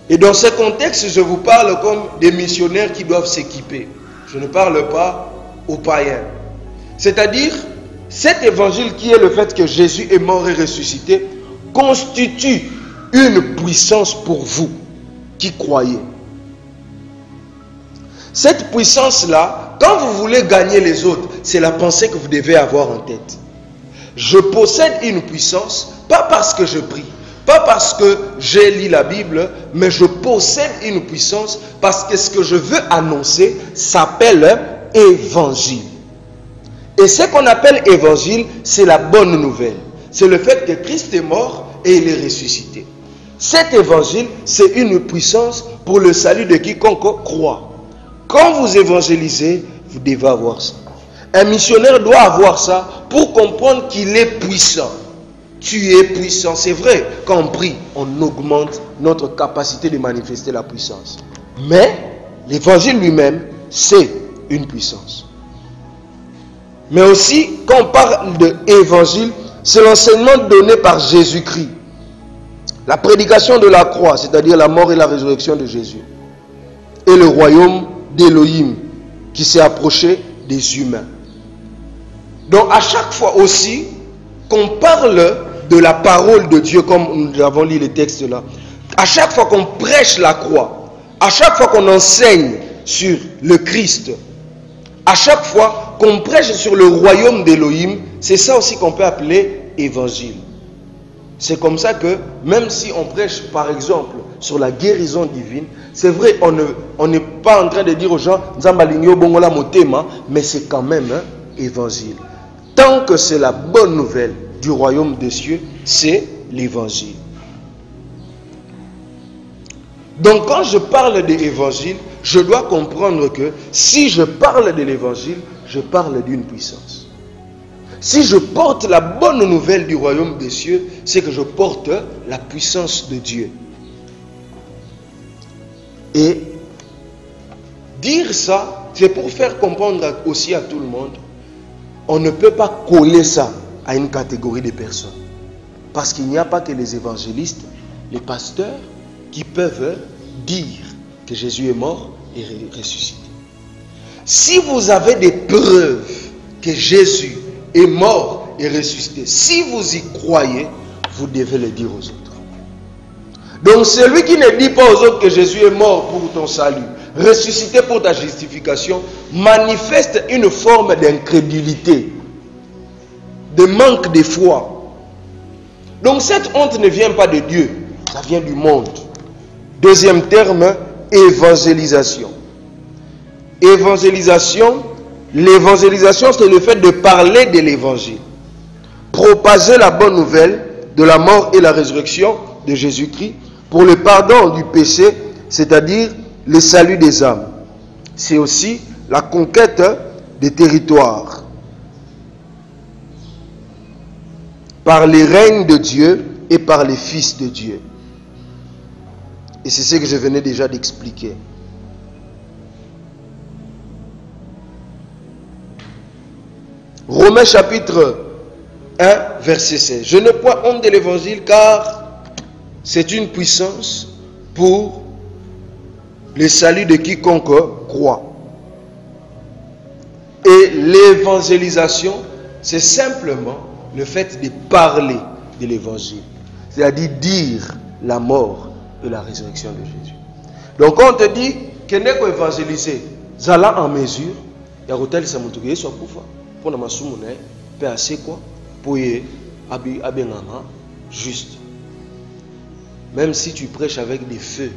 Et dans ce contexte, je vous parle comme des missionnaires qui doivent s'équiper. Je ne parle pas aux païens. C'est-à-dire, cet évangile qui est le fait que Jésus est mort et ressuscité, constitue une puissance pour vous qui croyez. Cette puissance-là, quand vous voulez gagner les autres, c'est la pensée que vous devez avoir en tête. Je possède une puissance, pas parce que je prie, pas parce que j'ai lu la Bible, mais je possède une puissance parce que ce que je veux annoncer s'appelle évangile. Et ce qu'on appelle évangile, c'est la bonne nouvelle. C'est le fait que Christ est mort et il est ressuscité. Cet évangile, c'est une puissance pour le salut de quiconque croit. Quand vous évangélisez, vous devez avoir ça. Un missionnaire doit avoir ça pour comprendre qu'il est puissant. Tu es puissant, c'est vrai. Quand on prie, on augmente notre capacité de manifester la puissance. Mais l'évangile lui-même, c'est une puissance. Mais aussi, quand on parle d'évangile, c'est l'enseignement donné par Jésus-Christ. La prédication de la croix, c'est-à-dire la mort et la résurrection de Jésus. Et le royaume d'Élohim qui s'est approché des humains. Donc à chaque fois aussi qu'on parle de la parole de Dieu, comme nous avons lu les textes là, à chaque fois qu'on prêche la croix, à chaque fois qu'on enseigne sur le Christ, à chaque fois qu'on prêche sur le royaume d'Élohim, c'est ça aussi qu'on peut appeler évangile. C'est comme ça que même si on prêche par exemple sur la guérison divine, c'est vrai, on n'est pas en train de dire aux gens mais c'est quand même un évangile. Tant que c'est la bonne nouvelle du royaume des cieux, c'est l'évangile. Donc quand je parle de l'évangile, je dois comprendre que si je parle de l'évangile, je parle d'une puissance. Si je porte la bonne nouvelle du royaume des cieux, c'est que je porte la puissance de Dieu. Et dire ça, c'est pour faire comprendre aussi à tout le monde, on ne peut pas coller ça à une catégorie de personnes. Parce qu'il n'y a pas que les évangélistes, les pasteurs, qui peuvent dire que Jésus est mort et ressuscité. Si vous avez des preuves que Jésus est mort et ressuscité, si vous y croyez, vous devez le dire aux autres. Donc celui qui ne dit pas aux autres que Jésus est mort pour ton salut, ressuscité pour ta justification, manifeste une forme d'incrédulité, de manque de foi. Donc cette honte ne vient pas de Dieu, ça vient du monde. Deuxième terme, évangélisation. Évangélisation, l'évangélisation c'est le fait de parler de l'évangile. Propager la bonne nouvelle de la mort et la résurrection de Jésus-Christ pour le pardon du péché, c'est-à-dire le salut des âmes. C'est aussi la conquête des territoires par les règnes de Dieu et par les fils de Dieu. Et c'est ce que je venais déjà d'expliquer. Romains chapitre 1, verset 16. Je n'ai point honte de l'évangile car c'est une puissance pour le salut de quiconque croit. Et l'évangélisation, c'est simplement le fait de parler de l'évangile. C'est-à-dire dire la mort et la résurrection de Jésus. Donc quand on te dit que n'est qu'à évangéliser, zala en mesure, il y a hôtel Samutuye soit kufa. Pour la masumune, peut assez quoi, pour y abengama juste. Même si tu prêches avec des feux,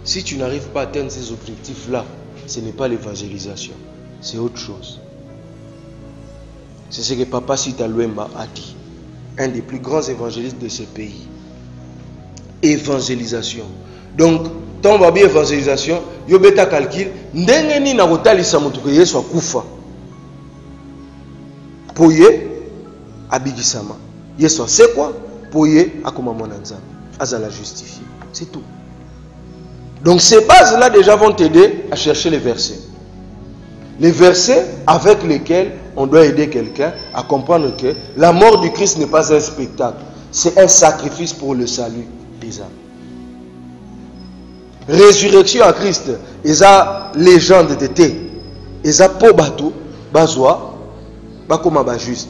si tu n'arrives pas à atteindre ces objectifs-là, ce n'est pas l'évangélisation, c'est autre chose. C'est ce que Papa Sita Luemba a dit, un des plus grands évangélistes de ce pays. Évangélisation. Donc, tant que bien évangélisation, yo beta calcul, ndengeni na kotalisa mutu ke Yesu akufa. Poye abigisama. Yesu c'est quoi? Poye akoma mwana nzambe. Azala justifié. C'est tout. Donc ces bases-là déjà vont t'aider à chercher les versets. Les versets avec lesquels on doit aider quelqu'un à comprendre que la mort du Christ n'est pas un spectacle. C'est un sacrifice pour le salut des âmes. Résurrection à Christ, et ça, légende d'été. eza po bato bazwa bakoma ba juste.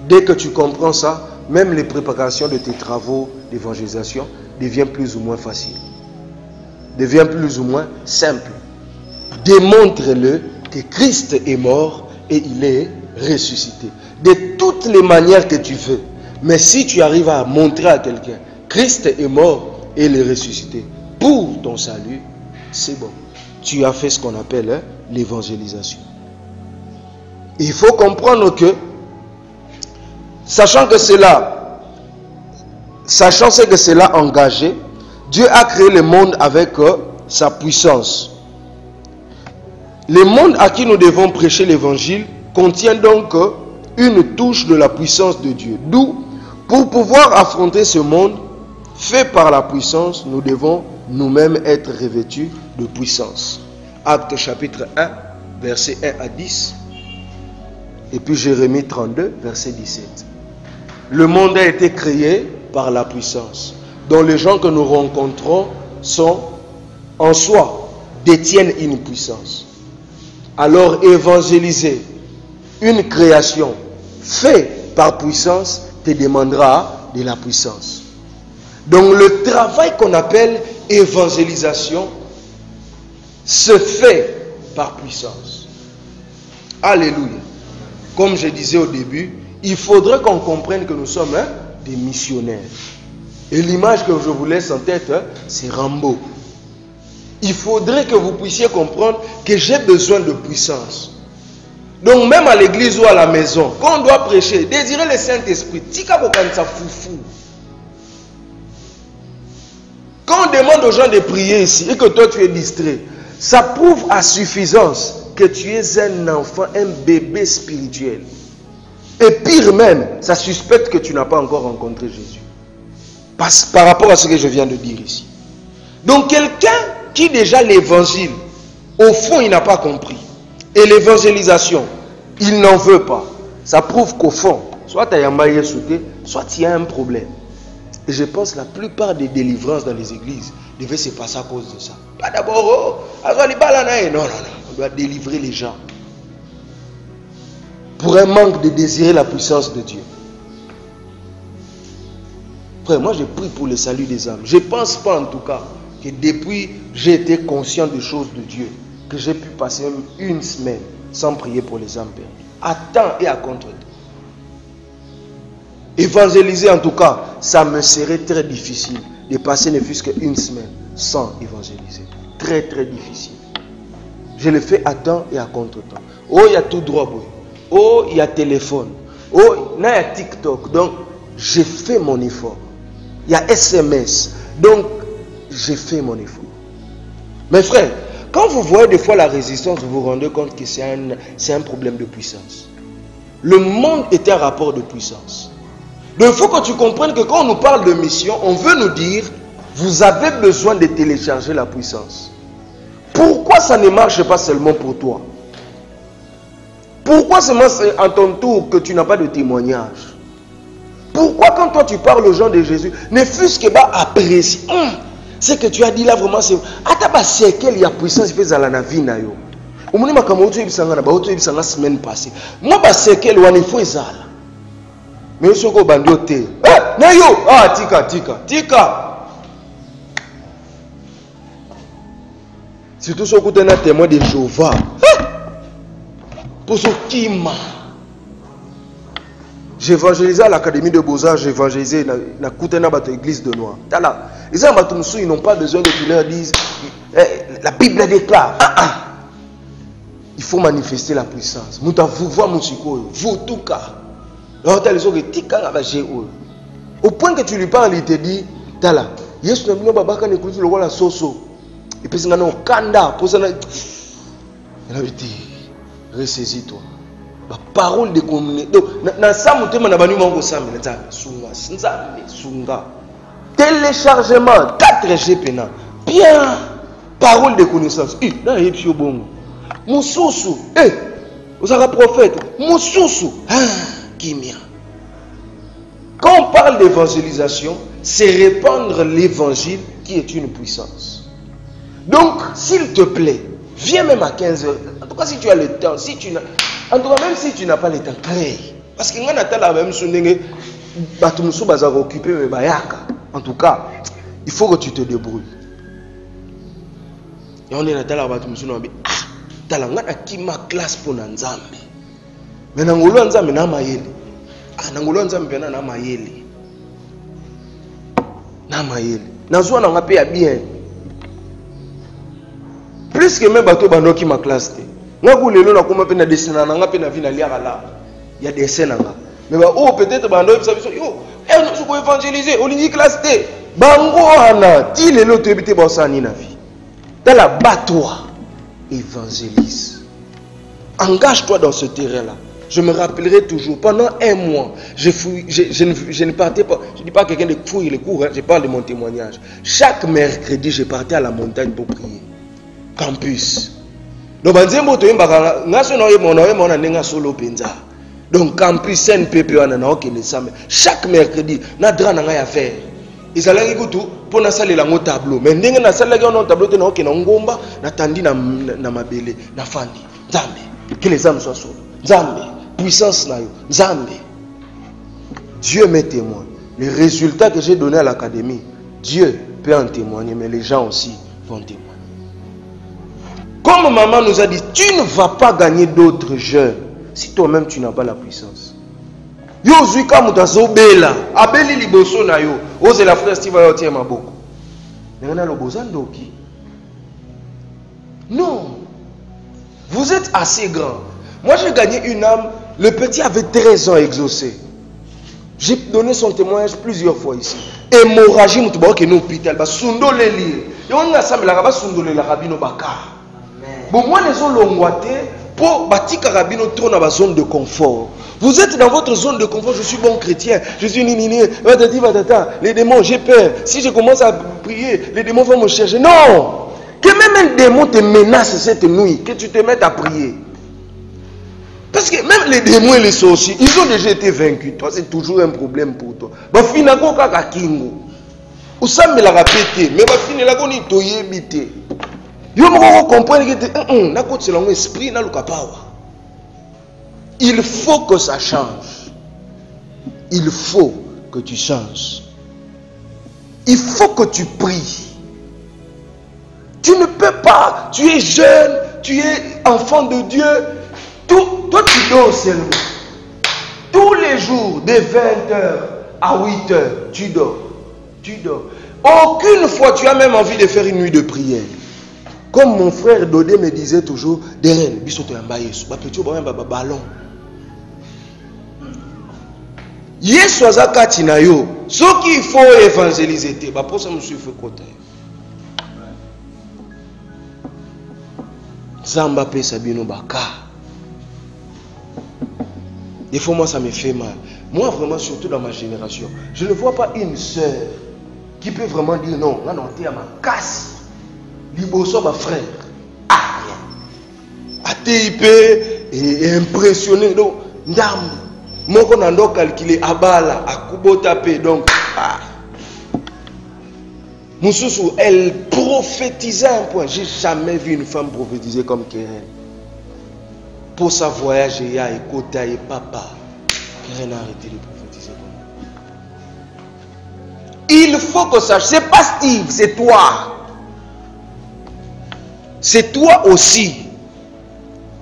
Dès que tu comprends ça, même les préparations de tes travaux d'évangélisation deviennent plus ou moins faciles, deviennent plus ou moins simples. Démontre-le que Christ est mort et il est ressuscité. De toutes les manières que tu veux. Mais si tu arrives à montrer à quelqu'un, Christ est mort et il est ressuscité pour ton salut, c'est bon. Tu as fait ce qu'on appelle l'évangélisation. Il faut comprendre que, sachant que cela engagé, Dieu a créé le monde avec sa puissance. Le monde à qui nous devons prêcher l'évangile contient donc une touche de la puissance de Dieu. D'où, pour pouvoir affronter ce monde fait par la puissance, nous devons nous-mêmes être revêtus de puissance. Actes chapitre 1, verset 1 à 10. Et puis Jérémie 32, verset 17. Le monde a été créé par la puissance, dont les gens que nous rencontrons sont en soi, détiennent une puissance. Alors évangéliser une création faite par puissance te demandera de la puissance. Donc le travail qu'on appelle évangélisation se fait par puissance. Alléluia. Comme je disais au début, il faudrait qu'on comprenne que nous sommes des missionnaires. Et l'image que je vous laisse en tête, c'est Rambo. Il faudrait que vous puissiez comprendre que j'ai besoin de puissance. Donc même à l'église ou à la maison, quand on doit prêcher, désirer le Saint-Esprit, quand on demande aux gens de prier ici et que toi tu es distrait, ça prouve à suffisance que tu es un enfant, un bébé spirituel. Et pire même, ça suspecte que tu n'as pas encore rencontré Jésus. Par rapport à ce que je viens de dire ici. Donc quelqu'un qui déjà l'évangile, au fond il n'a pas compris. Et l'évangélisation, il n'en veut pas. Ça prouve qu'au fond, soit tu as maillé sauté, soit il y a un problème. Et je pense que la plupart des délivrances dans les églises devaient se passer à cause de ça. Pas d'abord, non, on doit délivrer les gens. Pour un manque de désirer la puissance de Dieu. Frère, moi je prie pour le salut des âmes. Je ne pense pas en tout cas que depuis j'ai été conscient des choses de Dieu, que j'ai pu passer même une semaine sans prier pour les âmes perdues. À temps et à contre-temps. Évangéliser en tout cas, ça me serait très difficile de passer ne fût-ce qu'une semaine sans évangéliser. Très très difficile. Je le fais à temps et à contre-temps. Oh, il y a tout droit, boy. Oh, il y a téléphone. Oh, il y a TikTok. Donc, j'ai fait mon effort. Il y a SMS. Donc, j'ai fait mon effort. Mes frères, quand vous voyez des fois la résistance, vous vous rendez compte que c'est un problème de puissance. Le monde est un rapport de puissance. Donc, il faut que tu comprennes que quand on nous parle de mission, on veut nous dire, vous avez besoin de télécharger la puissance. Pourquoi ça ne marche pas seulement pour toi? Pourquoi seulement c'est à ton tour que tu n'as pas de témoignage? Pourquoi quand toi tu parles aux gens de Jésus, ne fût-ce que apprécier ce que tu as dit là vraiment, c'est c'est qu'il y a puissance qui fait dans la vie. Au moment où tu as la semaine passée, moi c'est qu'il il faut ça. Mais je suis au bandioté. Tika. Surtout si tu es un témoin de Jéhovah. Pour ce qui m'a. J'ai évangélisé à l'Académie de Beaux-Arts, j'ai évangélisé dans l'église de Noir. Ils n'ont pas besoin que tu leur dises la Bible déclare. Il faut manifester la puissance. Vous tout cas. Au point que tu lui parles, il te dit Tala, Yesu na bino babaka ne kutu lokola soso. Et puis c'est un kanda pour ça. Il a dit ressaisis-toi. La parole de communauté. Donc dans ça mutema na banu mango sambe sunga. Téléchargement 4G pena. Bien parole de connaissance. Là il est bon. Mususu, vous avez prophète. Mususu, kimia. Quand on parle d'évangélisation, c'est répandre l'évangile qui est une puissance. Donc, s'il te plaît, Viens même à 15h. En tout cas, si tu as le temps, si tu n'as... En tout cas, même si tu n'as pas le temps, crée. Parce que en tout cas, il faut que tu te débrouilles. Et on est là, qui ma classe pour Nzambe. Mais Nangolo Nzambe na mayele. Nangolo Nzambe na mayele. Na mayele. Nazwa na ngape ya bien. Plus que même bateau bando qui ma classe. Moi lelo na koma pe na dessiner na ngape na vie na liaka là. Il y a des scènes là. Mais oh peut-être bando ça yo, on se peut évangéliser, on dit classe T. Bango ana, ti lelo to ebité ba sani na vie. Dans la bat-toi, évangélise. Engage-toi dans ce terrain-là. Je me rappellerai toujours, pendant un mois, je ne partais pas, je ne dis pas quelqu'un de fouiller les cours, hein, je parle de mon témoignage. Chaque mercredi, je partais à la montagne pour prier. Campus. Donc, campus, CNPP, chaque mercredi, on a à faire. Ils allaient pour na salle la tableau. Mais ndenge na salle la tableau, on a ngomba, na tandi na mabele, na fandi. Nzambe, que les âmes soient sauvées. Nzambe, puissance na yo. Nzambe. Dieu m'est témoin. Les résultats que j'ai donnés à l'académie, Dieu peut en témoigner, mais les gens aussi vont témoigner. Comme maman nous a dit, tu ne vas pas gagner d'autres jeunes si toi-même tu n'as pas la puissance. Yo zuika mutazo bela, abeli liboso na yo, ose la frère Steve yo tie maboko. Ngana lo bozando ki? Non. Vous êtes assez grand. Moi j'ai gagné une âme, le petit avait 13 ans exaucé. J'ai donné son témoignage plusieurs fois ici. Hémorragie mutuba ke no hôpital ba sundole li. Yo nga sambela ba sundole la rabino baka. Bon moi les ont longwaté pour bâtir carabino trop dans la zone de confort. Vous êtes dans votre zone de confort, je suis bon chrétien, je suis nini, les démons, j'ai peur. Si je commence à prier, les démons vont me chercher. Non! Que même un démon te menace cette nuit, que tu te mettes à prier. Parce que même les démons et les sorciers, ils ont déjà été vaincus. Toi, c'est toujours un problème pour toi. Bah, finalement, kaka kingo. Ou ça me l'a répété, mais bah, finalement, on y toye bité. Yo me comprendre que na côté selon esprit na lukapawa. Il faut que ça change. Il faut que tu changes. Il faut que tu pries. Tu ne peux pas, tu es jeune, tu es enfant de Dieu. Toi tu dors seulement. Tous les jours, de 20h à 8h, tu dors. Tu dors. Aucune fois tu as même envie de faire une nuit de prière. Comme mon frère Dodé me disait toujours, Deren, bisoto yamba Yesu, ba petit ballon. Yesu azakati na yo, ce qu'il faut évangéliser te, ba pour ça me suivre côté. Zamba pe sabino baka. Des fois moi ça me fait mal. Moi vraiment surtout dans ma génération, je ne vois pas une sœur qui peut vraiment dire non, là non t'es à ma casse. Liboso ma frère. Ah rien. ATIP est impressionné donc ndam. Moko nando calculer abala akubota pe donc ah. Moussousou, elle prophétisait un point. J'ai jamais vu une femme prophétiser comme Keren. Pour sa voyage, il y a Ekota et papa. Keren a arrêté de prophétiser comme ça. Il faut que ça. C'est pas Steve, c'est toi. C'est toi aussi.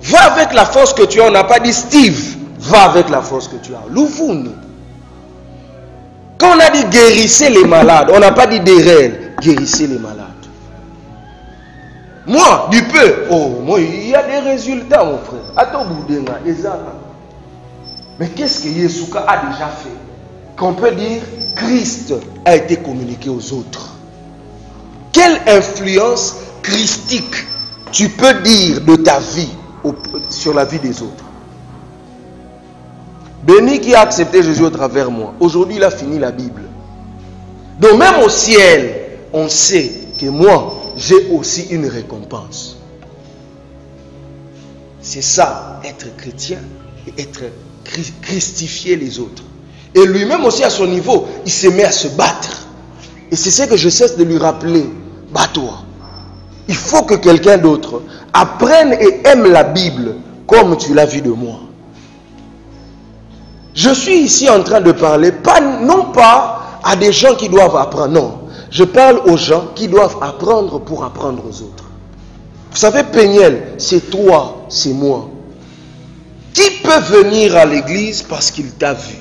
Va avec la force que tu as. On n'a pas dit Steve. Va avec la force que tu as. Louvoune. Quand on a dit guérissez les malades, on n'a pas dit des réels. Guérissez les malades. Moi, du peu. Oh, moi, il y a des résultats, mon frère. Attends, Boudéna, mais qu'est-ce que Yeshua a déjà fait? Qu'on peut dire, Christ a été communiqué aux autres. Quelle influence christique tu peux dire de ta vie sur la vie des autres? Béni qui a accepté Jésus au travers moi. Aujourd'hui, il a fini la Bible. Donc même au ciel, on sait que moi, j'ai aussi une récompense. C'est ça, être chrétien et être christifier les autres. Et lui-même aussi à son niveau, il se met à se battre. Et c'est ce que je cesse de lui rappeler. Bats-toi. Il faut que quelqu'un d'autre apprenne et aime la Bible comme tu l'as vu de moi. Je suis ici en train de parler, non pas à des gens qui doivent apprendre, non. Je parle aux gens qui doivent apprendre pour apprendre aux autres. Vous savez, Péniel, c'est toi, c'est moi. Qui peut venir à l'église parce qu'il t'a vu?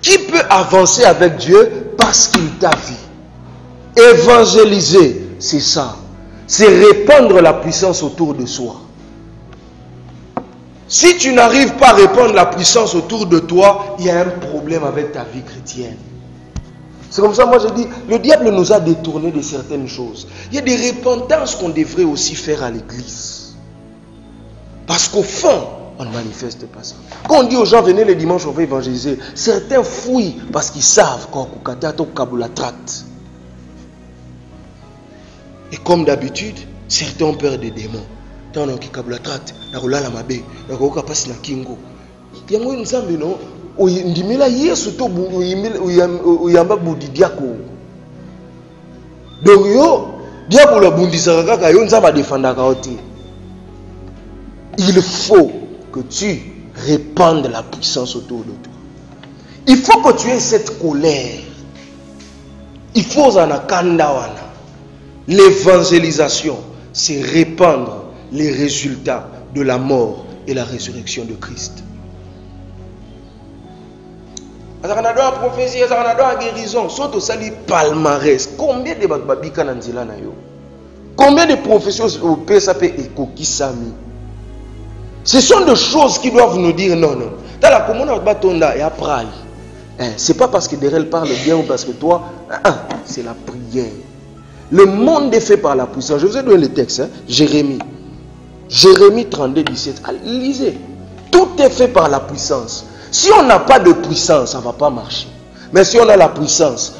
Qui peut avancer avec Dieu parce qu'il t'a vu? Évangéliser, c'est ça. C'est répandre la puissance autour de soi. Si tu n'arrives pas à répandre la puissance autour de toi, il y a un problème avec ta vie chrétienne. C'est comme ça, moi je dis, le diable nous a détournés de certaines choses. Il y a des repentances qu'on devrait aussi faire à l'église. Parce qu'au fond, on ne manifeste pas ça. Quand on dit aux gens, venez le dimanche, on va évangéliser, certains fouillent parce qu'ils savent qu'on la traite. Et comme d'habitude, certains ont peur des démons. Tant on a la traite, on a la mabe, on a passé na kingo. Il y a une zambe, non? Ndimila yesu to uyamba budi diako. Donc yo diako la bundisa kaka yo nzamba defendaka oti. Il faut que tu répandes la puissance autour de toi. Il faut que tu aies cette colère. Il faut zanakanda wana. L'évangélisation, c'est répandre les résultats de la mort et la résurrection de Christ. Azakana prophétie, azakana guérison, sont au sali palmarès. Combien de babika nanzila na yo? Combien de professions au PSAP et Kokisami? Ce sont des choses qui doivent nous dire non, non. Dans la commune batonda et après, c'est pas parce que derrière parle bien ou parce que toi, c'est la prière. Le monde est fait par la puissance. Je vous ai donné le texte, Jérémie. Jérémie 32, 17. Lisez. Tout est fait par la puissance. Si on n'a pas de puissance, ça ne va pas marcher. Mais si on a la puissance,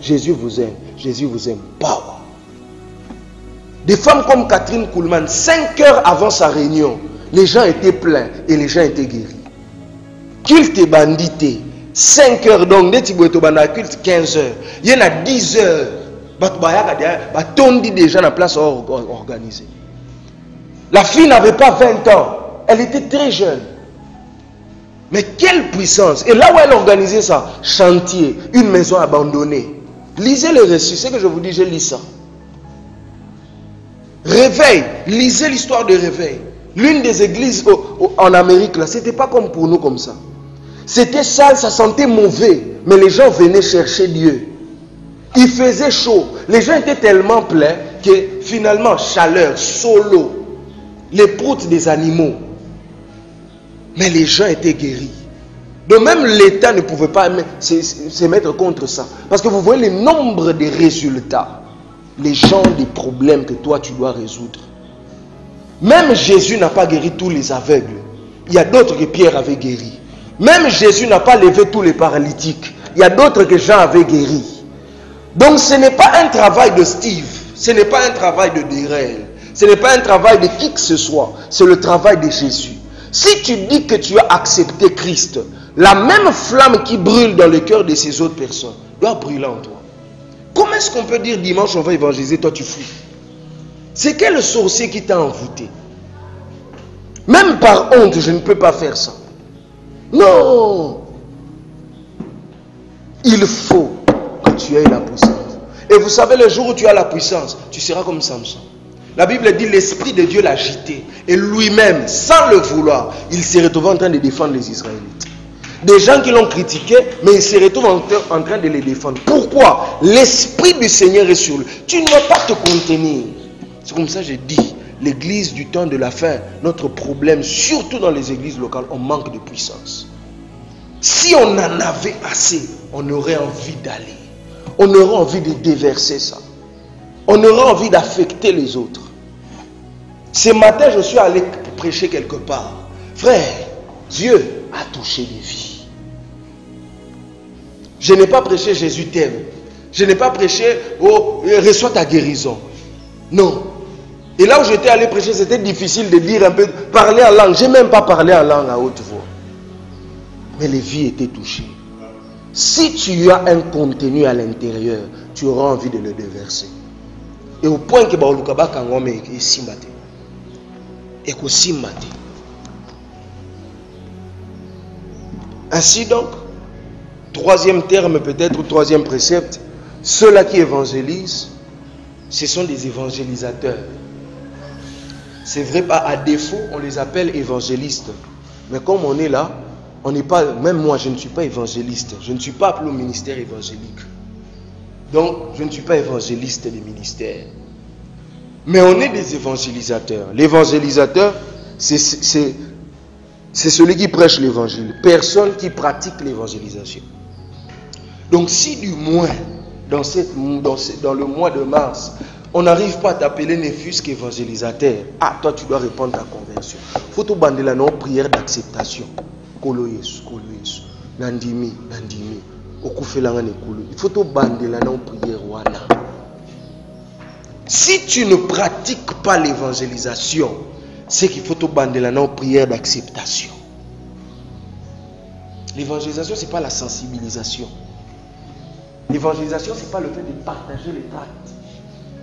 Jésus vous aime. Jésus vous aime. Power. Des femmes comme Catherine Kuhlman, 5 heures avant sa réunion, les gens étaient pleins et les gens étaient guéris. Culte bandité. 5 heures donc, culte 15 heures. Il y en a 10 heures. On dit déjà la place organisée. La fille n'avait pas 20 ans. Elle était très jeune. Mais quelle puissance! Et là où elle organisait ça, chantier, une maison abandonnée. Lisez le récit, c'est que je vous dis, je lis ça. Réveil, lisez l'histoire de réveil. L'une des églises en Amérique, là, c'était pas comme pour nous comme ça. C'était sale, ça sentait mauvais, mais les gens venaient chercher Dieu. Il faisait chaud, les gens étaient tellement pleins que finalement, chaleur, solo, les proutes des animaux. Mais les gens étaient guéris. Donc même l'État ne pouvait pas se mettre contre ça. Parce que vous voyez le nombre de résultats. Les gens des problèmes que toi tu dois résoudre. Même Jésus n'a pas guéri tous les aveugles. Il y a d'autres que Pierre avait guéri. Même Jésus n'a pas levé tous les paralytiques. Il y a d'autres que Jean avait guéri. Donc ce n'est pas un travail de Steve. Ce n'est pas un travail de Derel. Ce n'est pas un travail de qui que ce soit. C'est le travail de Jésus. Si tu dis que tu as accepté Christ, la même flamme qui brûle dans le cœur de ces autres personnes doit brûler en toi. Comment est-ce qu'on peut dire dimanche on va évangéliser, toi tu fuis? C'est quel sorcier qui t'a envoûté? Même par honte, je ne peux pas faire ça. Non. Il faut que tu aies la puissance. Et vous savez, le jour où tu as la puissance, tu seras comme Samson. La Bible dit l'Esprit de Dieu l'a agité. Et lui-même, sans le vouloir, il s'est retrouvé en train de défendre les Israélites. Des gens qui l'ont critiqué, mais il se retrouve en train de les défendre. Pourquoi? L'Esprit du Seigneur est sur lui. Tu ne vas pas te contenir. C'est comme ça que je dis, l'église du temps de la fin, notre problème, surtout dans les églises locales, on manque de puissance. Si on en avait assez, on aurait envie d'aller. On aurait envie de déverser ça. On aurait envie d'affecter les autres. Ce matin, je suis allé prêcher quelque part. Frère, Dieu a touché des vies. Je n'ai pas prêché Jésus t'aime. Je n'ai pas prêché reçois ta guérison. Non. Et là où j'étais allé prêcher, c'était difficile de dire un peu, parler en langue. Je n'ai même pas parlé en langue à haute voix. Mais les vies étaient touchées. Si tu as un contenu à l'intérieur, tu auras envie de le déverser. Et au point que Baolukaba Kangome est simbate. Et qu'au simbate. Ainsi donc, troisième terme peut-être, ou troisième précepte, ceux-là qui évangélisent, ce sont des évangélisateurs. C'est vrai, pas à défaut, on les appelle évangélistes. Mais comme on est là, on n'est pas, même moi je ne suis pas évangéliste. Je ne suis pas appelé au ministère évangélique. Donc, je ne suis pas évangéliste des ministères. Mais on est des évangélisateurs. L'évangélisateur, c'est celui qui prêche l'évangile. Personne qui pratique l'évangélisation. Donc, si du moins, dans le mois de mars, on n'arrive pas à t'appeler ne fût-ce qu'évangélisateur, ah, toi tu dois répondre à ta conversion. Il faut te bander la non prière d'acceptation. Kolo Yesu, Nandimi. Il faut te bander la non prière wana. Si tu ne pratiques pas l'évangélisation, c'est qu'il faut te bander la non prière d'acceptation. L'évangélisation, ce n'est pas la sensibilisation. L'évangélisation, ce n'est pas le fait de partager les tracts.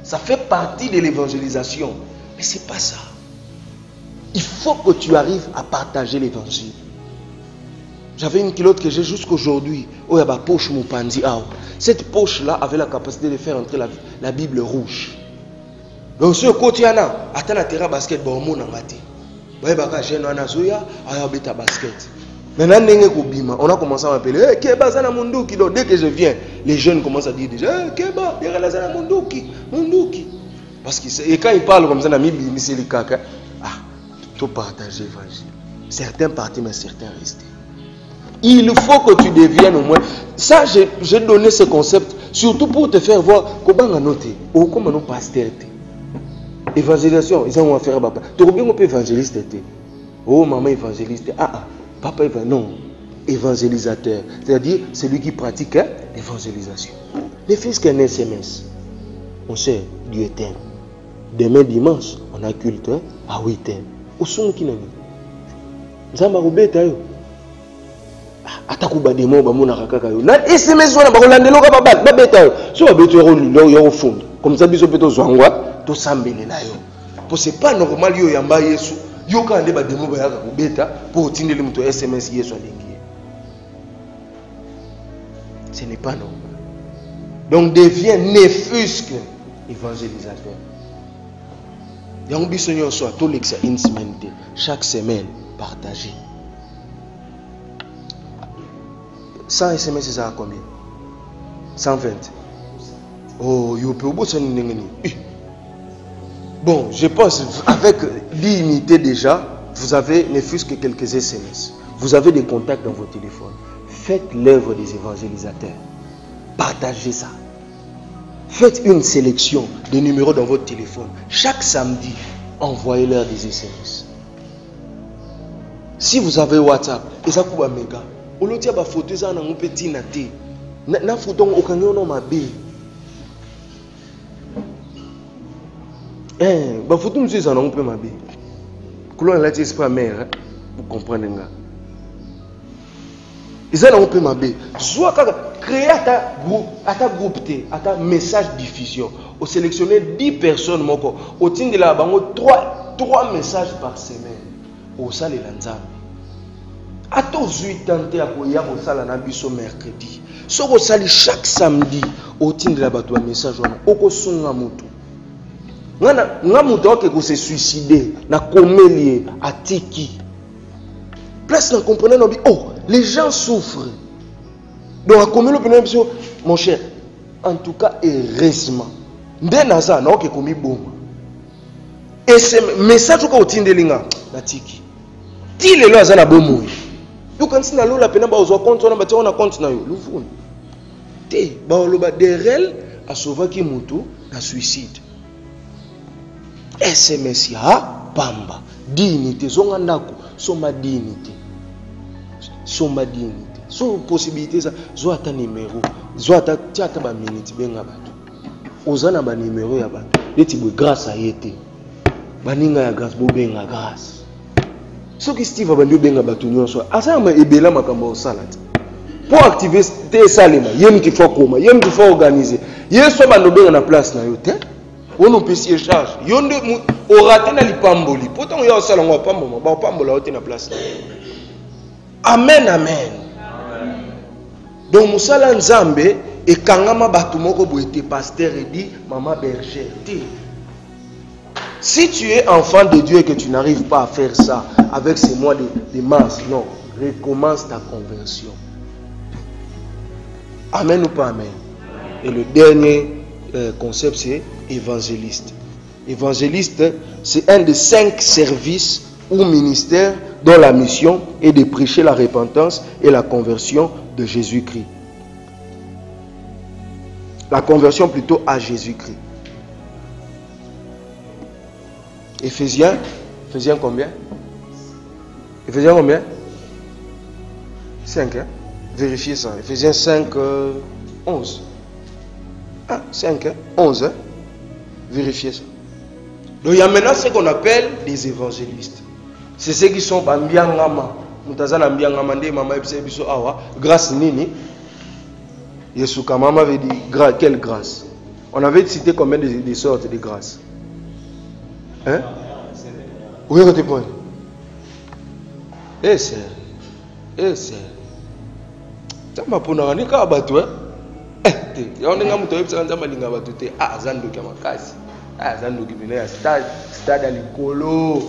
Ça fait partie de l'évangélisation. Mais ce n'est pas ça. Il faut que tu arrives à partager l'évangile. J'avais une culotte que j'ai jusqu'aujourd'hui. Oh, il y a ma poche Mupandi. Cette poche-là avait la capacité de faire entrer la Bible rouge. Donc, ce côté, attends, la terrain basket, on Maintenant, on a commencé à m'appeler hey, Keba Zana Munduki. Donc, dès que je viens, les jeunes commencent à dire déjà hey, Keba, Zana Munduki. Parce que et quand ils parlent comme ça, c'est le caca. Ah, tout partager l'évangile. Certains partent, mais certains restent. Il faut que tu deviennes au moins. Ça, j'ai donné ce concept surtout pour te faire voir comment on a noté ou comment on a pasteur. Évangélisation, ils ont affaire à papa. Tu peux bien évangéliste. Oh, maman évangéliste. Papa, non, évangélisateur. C'est-à-dire celui qui pratique l'évangélisation. Les fils qu'un SMS, on sait, Dieu t'aime. Demain dimanche, on a culte à 8h. Où sont qui n'a mis? Zamba Robeta yo. Atakuba demo ba mona kakaka yo. Na SMS wana ba kolandelo ka babak ba beta yo. So ba beto yo fond. Comme ça biso beto zwangwa to sambele na yo. Pour c'est pas normal yo yamba Yesu. Yo ka ndeba demo ba yaka kubeta pour tindele mto SMS Yesu alingi. Ce n'est pas normal. Donc deviens nefusque évangélisateur. Yango biso nyonso to lexa une semaine chaque semaine partager. 100 SMS ça a combien? 120. Oh, yo peut bosser n'engeni. Bon, je pense avec l'unité déjà, vous avez ne fût-ce que quelques SMS. Vous avez des contacts dans vos téléphones. Faites l'œuvre des évangélisateurs. Partagez ça. Faites une sélection de numéros dans votre téléphone. Chaque samedi, envoyez-leur des SMS. Si vous avez WhatsApp, et ça coupe méga. Au lieu de faire photo, ça n'a petit naté. Na photo au canyon on m'a bé. Bah photo monsieur ça n'a pas m'a bé. Couleur là c'est pas mère, vous comprenez nga. Ils n'ont pas ma bé. Soit créer ta groupe à ta message diffusion. Au sélectionner 10 personnes moko. Au titre de la bango 3 messages par semaine. Au salle lanzam. À tous 8 ans à koya au salle na biso mercredi. So ko sali chaque samedi au titre de la bato message wana. Oko sunga mutu. Nga mutu ko se suicider na komelie atiki. Place na comprenez no bi oh les gens souffrent. Donc, à combien de mon cher, en tout cas, heureusement, Ndenaza n'a pas commis bon. Et ce message que vous avez dit, Natiki, il est là, il a bon mot. Vous quand vous avez la peine, vous avez compte, on a compte na yo. Vous te, ba derel a sauvé qui mutu na suicide. SMS ya bamba dignité zonga ndako soma dignité. Soma dignité. So possibilité ça, zo ata numéro, zo ata tiata ba minute benga bato. Ozana ba numéro ya bato. Leti bo grâce a yete. Baninga ya grâce bo benga grâce. So ki Steve ba ndio benga bato nyonso. Asa ma ebela makambo osalata. Pour activer te salema, yem ki faut koma, yem ki faut organiser. Yeso ba no benga na place na yo te. On nous peut s'y charge. Yonde au raté na lipamboli. Pourtant il y a aussi l'ango pambo, ba pambo la haute na place. Amen, amen. Donc musala nzambe et kangama batu moko bo été pasteur et dit maman berger. Si tu es enfant de Dieu et que tu n'arrives pas à faire ça avec ces mois de mars, non, recommence ta conversion. Amen ou pas amen. Et le dernier concept, c'est évangéliste. Évangéliste, c'est un des 5 services ou ministères dont la mission est de prêcher la repentance et la conversion de Jésus-Christ. La conversion plutôt à Jésus-Christ. Éphésiens combien? Éphésiens combien? 5, hein? Vérifiez ça. Éphésiens 5, 11. Ah, 5, 11. Hein? Vérifiez ça. Donc il y a maintenant ce qu'on appelle des évangélistes. C'est ceux qui sont bambiangama. Mutazana mbiangama nde mama ebise biso awa. Grâce nini? Yesuka mama avait dit quelle grâce? On avait cité combien de sortes de grâces? Hein? Où est-ce que tu pointes? Eh c'est. Ça m'a pour nous rendre à battre. On est en train de se faire ah zando qui makasi. Ah zando qui vient stade à l'écolo.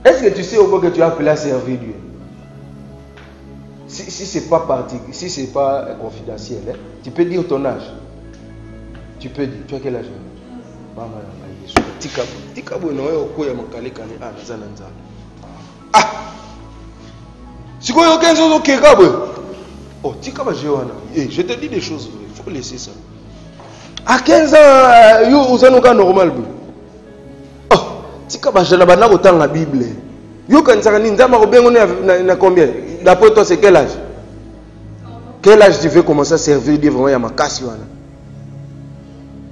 Est-ce que tu sais au que tu as appelé à servir Dieu? Si c'est pas si c'est pas confidentiel, hein, tu peux dire ton âge. Tu peux dire, tu as quel âge? Maman, Tikabo no yo ko ya makale kane ah nazana nzala. Ah. Siko yo kenzo zo kekabo. Oh, Tikaba jewana. Eh, je te dis des choses vraies, il faut laisser ça. À 15 ans, yo uzanuka normal bu. Oh, Tikaba jela bana ko tanga Bible. Yo kansaka ni nzama ko bengo na combien? D'après toi c'est quel âge? Quel âge tu veux commencer à servir Dieu vraiment ya makasi wana?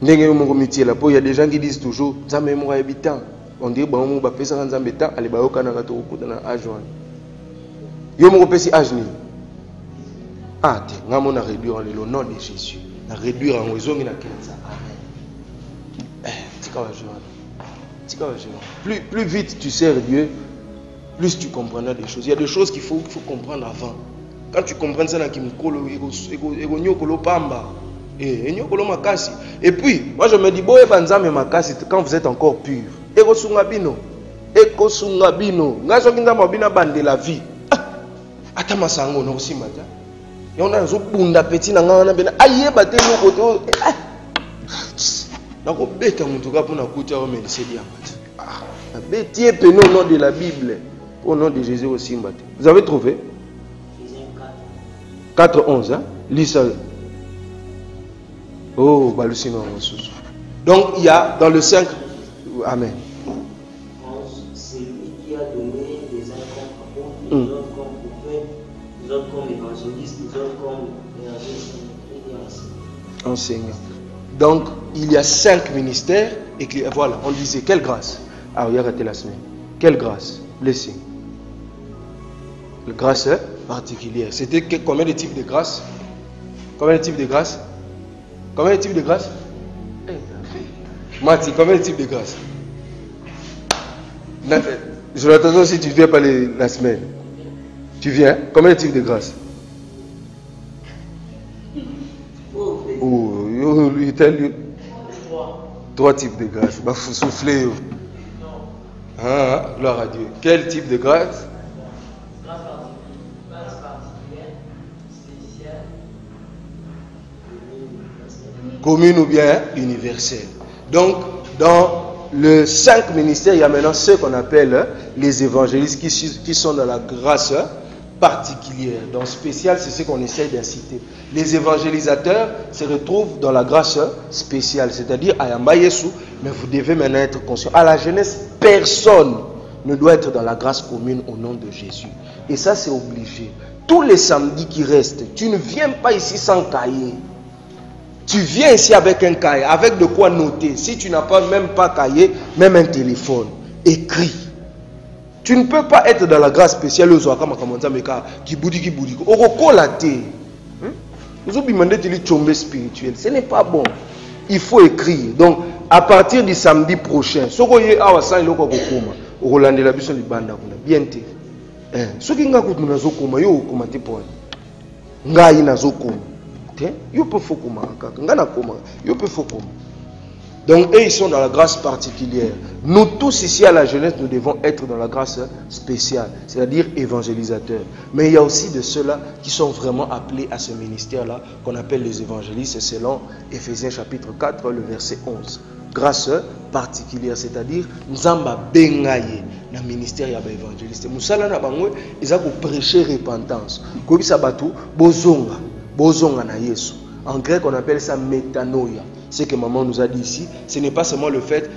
Il y a des gens qui disent toujours on dit que on va faire ça dans un temps, allez ba okana ka to ko na âge wana. Yo mo pesi âge ni. Ah, te ngamo na réduire le nom de Jésus. Na réduire en ezongi na kenza. Amen. Tika wa joie. Plus vite tu sers Dieu, plus tu comprendras des choses. Il y a des choses qu'il faut comprendre avant. Quand tu comprends ça na kimikolo ego nyokolo pamba. Et puis, moi je me dis, quand vous êtes encore pur, Ekosungabino, de la vie. Atamasango, non, aussi, madame. Et on a un bunda petit, aïe, baté, nous, côté. Donc, on bête en tout cas pour nous écouter, on me dit, ah, bêtier, au nom de la Bible, au nom de Jésus aussi, vous avez trouvé 4:11, hein? Lis ça. Oh, donc il y a dans le 5, amen. C'est lui qui a donné les uns comme apôtres, les autres comme prophètes, les autres comme évangélistes, les autres comme enseignants. Donc il y a 5 ministères et voilà, on disait quelle grâce. Ah, il y a raté la semaine. Quelle grâce? Blessing. La grâce particulière. C'était combien de types de grâce? Combien de types de grâce? Combien de types de grâce? Mati, combien de types de grâce? Je l'attends si tu viens pas la semaine. Tu viens? Combien de types de grâce? Oh, il t'a lu 3 types de grâce. Il faut souffler. Ah, gloire à Dieu. Quel type de grâce? Commune ou bien universelle. Donc, dans le 5 ministères, il y a maintenant ceux qu'on appelle les évangélistes qui sont dans la grâce particulière. Donc, spécial, c'est ce qu'on essaie d'inciter. Les évangélisateurs se retrouvent dans la grâce spéciale, c'est-à-dire à Yamba Yesu, mais vous devez maintenant être conscient. À la jeunesse, personne ne doit être dans la grâce commune au nom de Jésus. Et ça, c'est obligé. Tous les samedis qui restent, tu ne viens pas ici sans cahier. Tu viens ici avec un cahier, avec de quoi noter. Si tu n'as pas même pas cahier, même un téléphone, écris. Tu ne peux pas être dans la grâce spéciale aux qui boudi. Vous avez demandé de tomber spirituel. Ce n'est pas bon. il faut écrire. Donc, à partir du samedi prochain, ce que vous avez bien te. Ce qui nga kutu nazokoma yo okoma te po. Ngai nazokoma. Te yo pe fokoma kaka. Nga nakoma yo pe fokoma. Donc eux ils sont dans la grâce particulière. Nous tous ici à la jeunesse nous devons être dans la grâce spéciale, c'est-à-dire évangélisateurs. Mais il y a aussi de ceux-là qui sont vraiment appelés à ce ministère-là qu'on appelle les évangélistes selon Éphésiens chapitre 4 le verset 11. Grâce particulière, c'est-à-dire Nzamba bengaye na ministère ya ba évangéliste. Musala na bango ils ont prêcher repentance. Kobi sabatu bozonga na Yesu. En grec on appelle ça métanoïa. Ce que maman nous a dit ici, ce n'est pas seulement le fait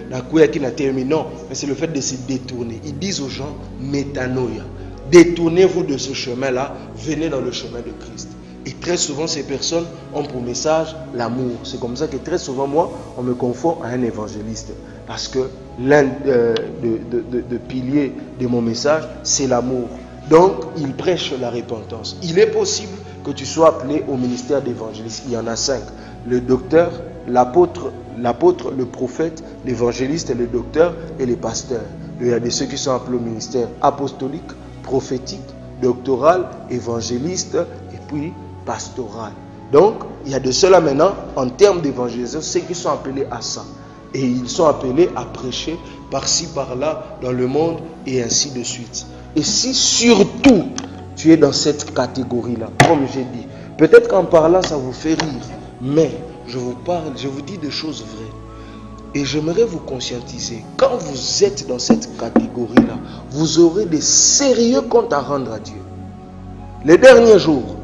qui n'a terminé, non, mais c'est le fait de se détourner. Ils disent aux gens métanoïa. Détournez-vous de ce chemin-là, venez dans le chemin de Christ. Et très souvent, ces personnes ont pour message l'amour. C'est comme ça que très souvent, moi, on me confond à un évangéliste. Parce que l'un de piliers de mon message, c'est l'amour. Donc, il prêche la repentance. Il est possible que tu sois appelé au ministère d'évangéliste. Il y en a 5. Le docteur, l'apôtre, le prophète, l'évangéliste, le docteur et les pasteurs. Il y a de ceux qui sont appelés au ministère apostolique, prophétique, doctoral, évangéliste et puis pastoral. Donc, il y a de ceux-là maintenant, en termes d'évangélisation, ceux qui sont appelés à ça. Et ils sont appelés à prêcher par-ci, par-là, dans le monde, et ainsi de suite. Et si surtout, tu es dans cette catégorie-là, comme j'ai dit, peut-être qu'en parlant, ça vous fait rire, mais je vous parle, je vous dis des choses vraies. Et j'aimerais vous conscientiser, quand vous êtes dans cette catégorie-là, vous aurez des sérieux comptes à rendre à Dieu. Les derniers jours,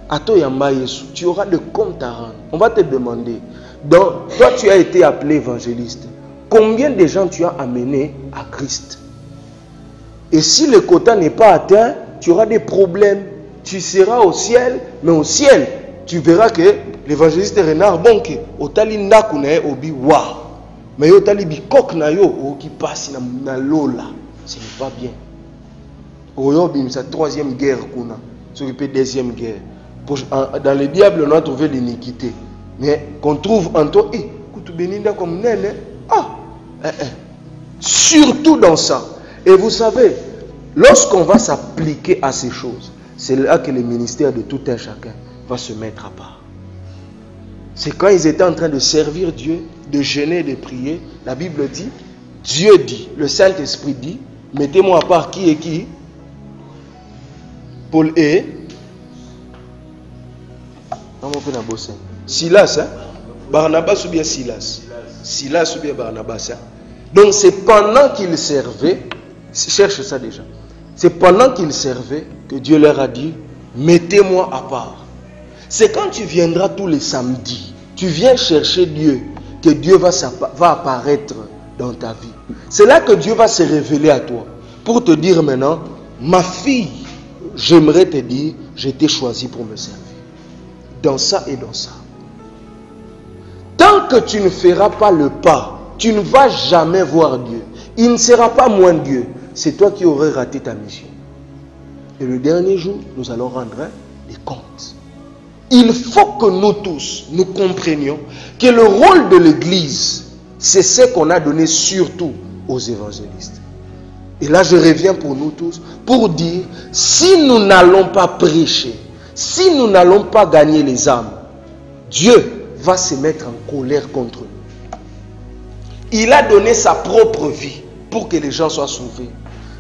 à Toyamba Yesu, tu auras des comptes à rendre. On va te demander, donc, toi tu as été appelé évangéliste, combien de gens tu as amené à Christ? Et si le quota n'est pas atteint, tu auras des problèmes. Tu seras au ciel, mais au ciel, tu verras que l'évangéliste Renard Bonke, otali ndakunae obi wa. Mais otali bikok na yo qui passe na lola. Ce n'est pas bien. Oyobi, c'est la troisième guerre qu'on a. S'occuper deuxième guerre. Dans le diable, on a trouvé l'iniquité. Mais qu'on trouve en toi, comme nene. Surtout dans ça. Et vous savez, lorsqu'on va s'appliquer à ces choses, c'est là que le ministère de tout un chacun va se mettre à part. C'est quand ils étaient en train de servir Dieu, de jeûner, de prier, la Bible dit, Dieu dit, le Saint-Esprit dit, mettez-moi à part qui et qui? Paul et Silas, hein? Barnabas ou bien Silas? Silas ou bien Barnabas, hein? Donc c'est pendant qu'ils servaient, cherche ça déjà, c'est pendant qu'ils servaient que Dieu leur a dit, mettez-moi à part. C'est quand tu viendras tous les samedis, tu viens chercher Dieu, que Dieu va apparaître dans ta vie. C'est là que Dieu va se révéler à toi, pour te dire maintenant, ma fille, j'aimerais te dire, je t'ai choisi pour me servir. Dans ça et dans ça. Tant que tu ne feras pas le pas, tu ne vas jamais voir Dieu. Il ne sera pas moins Dieu. C'est toi qui aurais raté ta mission. Et le dernier jour, nous allons rendre des comptes. Il faut que nous tous, nous comprenions que le rôle de l'Église, c'est ce qu'on a donné surtout aux évangélistes. Et là, je reviens pour nous tous, pour dire, si nous n'allons pas prêcher, si nous n'allons pas gagner les âmes, Dieu va se mettre en colère contre nous. Il a donné sa propre vie pour que les gens soient sauvés.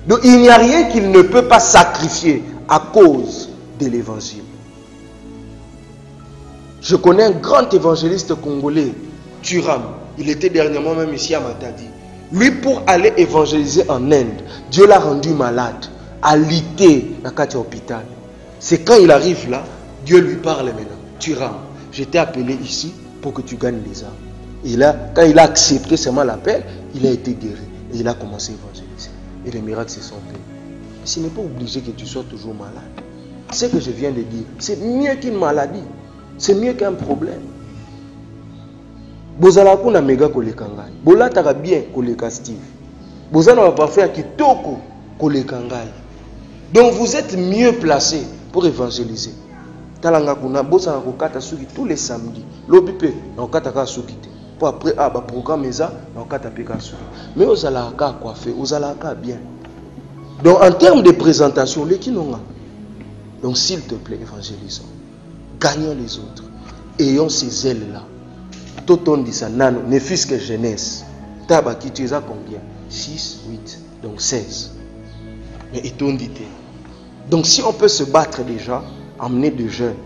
Donc il n'y a rien qu'il ne peut pas sacrifier à cause de l'évangile. Je connais un grand évangéliste congolais, Thuram. Il était dernièrement même ici à Matadi. Lui, pour aller évangéliser en Inde, Dieu l'a rendu malade, alité dans le hôpital. C'est quand il arrive là, Dieu lui parle maintenant. Thuram, je t'ai appelé ici pour que tu gagnes les âmes. Et là, quand il a accepté seulement l'appel, il a été guéri. Et il a commencé à évangéliser. Et les miracles se sont faits. Mais ce n'est pas obligé que tu sois toujours malade. Ce que je viens de dire, c'est mieux qu'une maladie. C'est mieux qu'un problème. Bozala kuna mega kolekangai. Bola taka bien koleka Steve. Bozana va parfaire kitoko kolekangai. Donc vous êtes mieux placé pour évangéliser. Talanga kuna bozana kokata suki tous les samedis. Lobipe na kokata ka suki te. Pour après, ah, bah, programme ça, on va taper sur. Mais vous allez coiffer, vous allez bien. Donc, en termes de présentation, les qui n'ont pas. Donc, s'il te plaît, évangélisons. Gagnons les autres. Ayons ces ailes-là. Tout on dit ça, nano, ne fût-ce que jeunesse. Tabaki, tu es à combien? 6, 8, donc 16. Mais et on dit. Donc, si on peut se battre déjà, emmener des jeunes,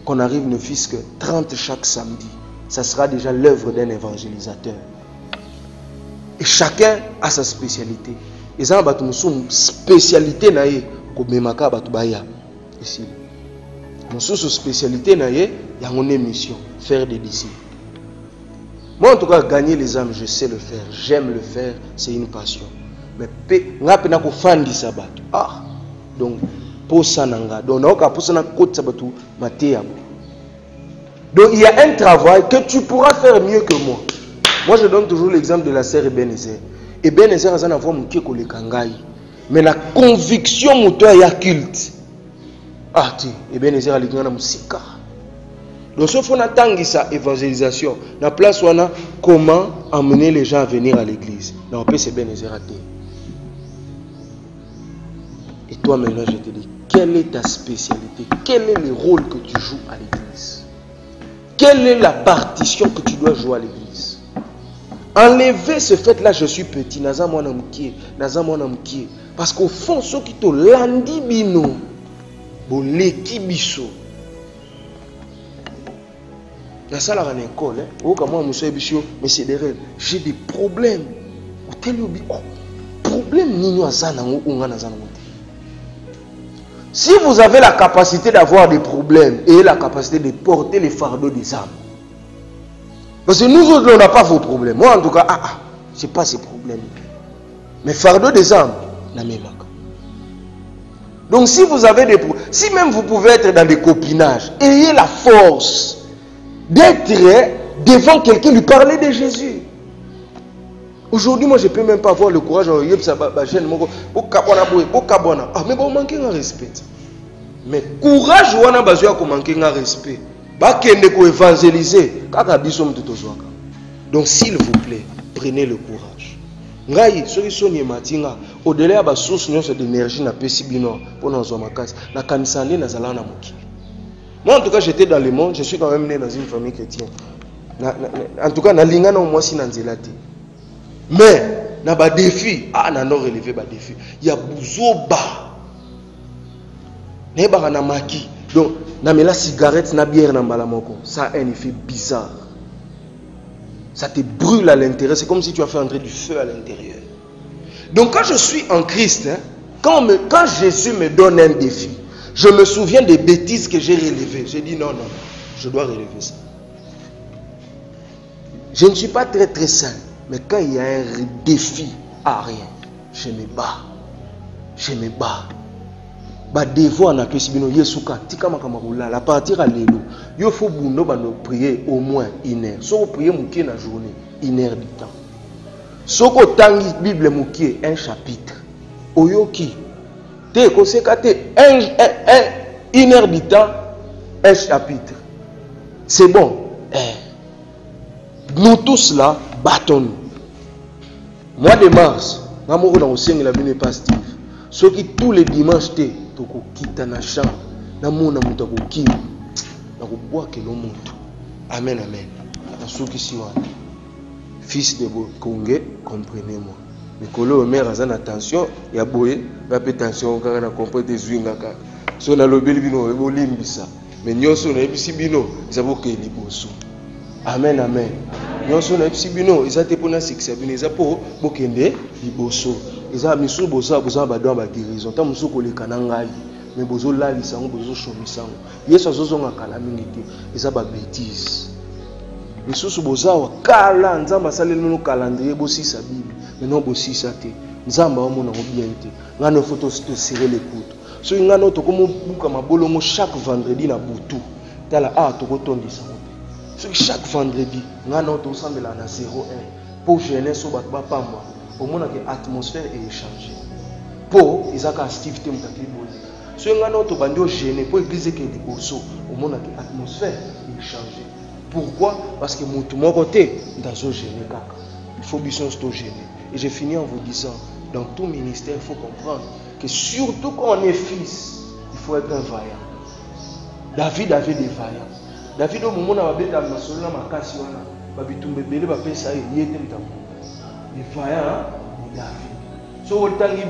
qu'on arrive ne fût-ce que 30 chaque samedi, ça sera déjà l'œuvre d'un évangélisateur. Et chacun a sa spécialité. Et ça, une spécialité, comme Memaka Batubaya. Ici. Notre spécialité, il y a une mission, faire des disciples. Moi, en tout cas, gagner les âmes, je sais le faire. J'aime le faire, c'est une passion. Mais on a un fan de sabbat. Ah, donc, pour ça, donc, il y a un travail que tu pourras faire mieux que moi. Moi, je donne toujours l'exemple de la sœur Ebenezer. Ebenezer a un enfant qui est le kangai. Mais la conviction moteur est culte. Ah, tu Ebenezer a l'église musique. Donc, ce qu'on attend, ça évangélisation. La place où on a comment amener les gens à venir à l'église. Non, c'est Ebenezer à terre. Et toi, maintenant, je te dis, quelle est ta spécialité? Quel est le rôle que tu joues à l'église? Quelle est la partition que tu dois jouer à l'église? Enlever ce fait-là, je suis petit. Naza mon amki, naza mon amki. Parce qu'au fond, ceux qui t'ont landi bino, bon leki biso. La salle à l'école, oh comment monsieur biso, mais c'est derrière. J'ai des problèmes. Problème nino azana ou ngana zana. Si vous avez la capacité d'avoir des problèmes et la capacité de porter les fardeaux des âmes, parce que nous autres, on n'a pas vos problèmes. Moi, en tout cas, je n'ai pas ces problèmes. Mais fardeau des âmes, n'a même pas. Donc, si vous avez des problèmes, si même vous pouvez être dans des copinages, ayez la force d'être devant quelqu'un, lui parler de Jésus. Aujourd'hui, moi, je ne peux même pas avoir le courage de dire mais vous manquez un respect. Mais courage, vous avez manqué un respect. Vous évangéliser. Donc, s'il vous plaît, prenez le courage. Au-delà de la source d'énergie, moi, en tout cas, j'étais dans le monde, je suis quand même né dans une famille chrétienne. En tout cas, mais, il y a des défis. Non relevé des défis. Il y a Bouzoba. Il y a Maki. Donc, la cigarette, la bière, ça a un effet bizarre. Ça te brûle à l'intérieur. C'est comme si tu as fait entrer du feu à l'intérieur. Donc, quand je suis en Christ, quand Jésus me donne un défi, je me souviens des bêtises que j'ai relevées. J'ai dit non, je dois relever ça. Je ne suis pas très très sain. Mais quand il y a un défi à rien, je me bats. Je me bats. Bah devoir na pesibino yesuka tika makamabula la partir à l'élo. Il faut prier au moins 1 heure. Si vous priez mouké na journée, 1 heure du temps. Si vous tangi Bible mouké un chapitre. Oyoki. Te kosekate 1 heure du temps, un chapitre. C'est bon. Nous tous là, battons-nous. Mois de mars, nous avons enseigné la Bible pastive. Ceux qui tous les dimanches, nous avons quitté la chambre. Nous avons quitté la chambre. Amen, amen. Ceux qui sont fils de Congé, comprenez-moi. Mais quand le maire a attention, il y a boé, il y a attention, quand on a compris des zwinga. Si on a le belbino, il y a limbisa. Mais nous avons un bino, ils avons que les bossons. Amen, amen. Nous avons un bino, ils ont été pour nous succès, ils ont pour bokende les bossons. Ils ont mis sous bossa, bossa badon ba guérison. Tant musu ko le kanangai, mais bozo la lisango, bozo chomisango. Yesu azozonga kala mingi, ils ont ba bêtises. Les sous bossa wa kala, nzamba salé no calendrier bossi sa Bible, mais non bossi sa te. Nzamba omona bien te. Ngano photo te serrer les coudes. So ngano to komo buka mabolongo chaque vendredi na butu. Tala to kotondisa. So chaque vendredi, ngano to sambela na 01 pour jeunesse au batba pamba. Au moins que l'atmosphère est échangée. Pour ils ont activité mutaki boli. So ngano to bandio gêné pour église que les bosso. Au moins que l'atmosphère est échangée. Pourquoi? Parce que mon côté, dans ce gêné, il faut bien se gêner. Et j'ai fini en vous disant, dans tout ministère, il faut comprendre que surtout quand on est fils, il faut être un vaillant. David avait des vaillants. David, au moment où on a été dans la maison, les vaillants, David. So, David,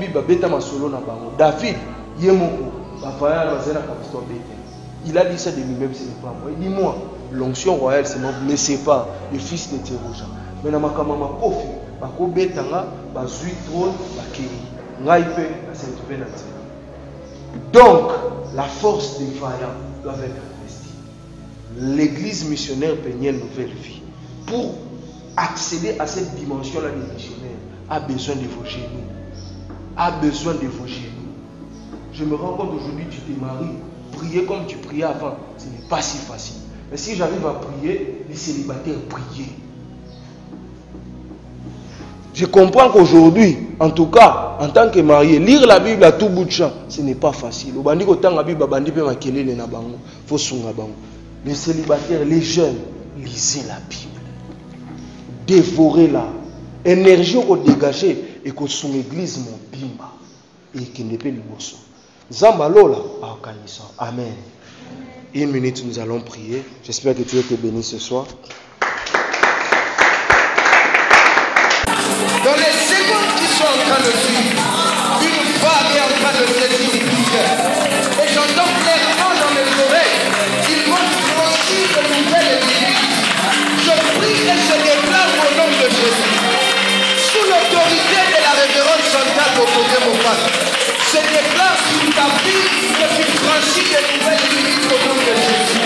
il a dit ça de lui-même, ce n'est pas moi. Il dit moi, l'onction royale, c'est moi, mais ce n'est pas le fils de Théroja. Mais dans ma maman, Kofi, donc, la force des vaillants doit être investie. L'église missionnaire peignait une nouvelle vie. Pour accéder à cette dimension-là des missionnaires, a besoin de vos genoux. A besoin de vos genoux. Je me rends compte aujourd'hui, tu te maries, prier comme tu priais avant, ce n'est pas si facile. Mais si j'arrive à prier, les célibataires prient. Je comprends qu'aujourd'hui, en tout cas, en tant que marié, lire la Bible à tout bout de champ, ce n'est pas facile. Les célibataires, les jeunes, lisez la Bible. Dévorez-la. Énergie au dégager et que son église mon bimba et qu'il ne peut le bosso. Zambalola, amen. Une minute, nous allons prier. J'espère que tu es béni ce soir. Dans les secondes qui sont en train de suivre, une vague est en train de saisir les cœurs. Et j'entends clairement dans mes oreilles qu'ils vont franchir de nouvelles limites. Je prie et je déclare au nom de Jésus, sous l'autorité de la révérende Chantal Bokoté Mopane, je déclare sur ta vie que tu franchis de nouvelles limites au nom de Jésus.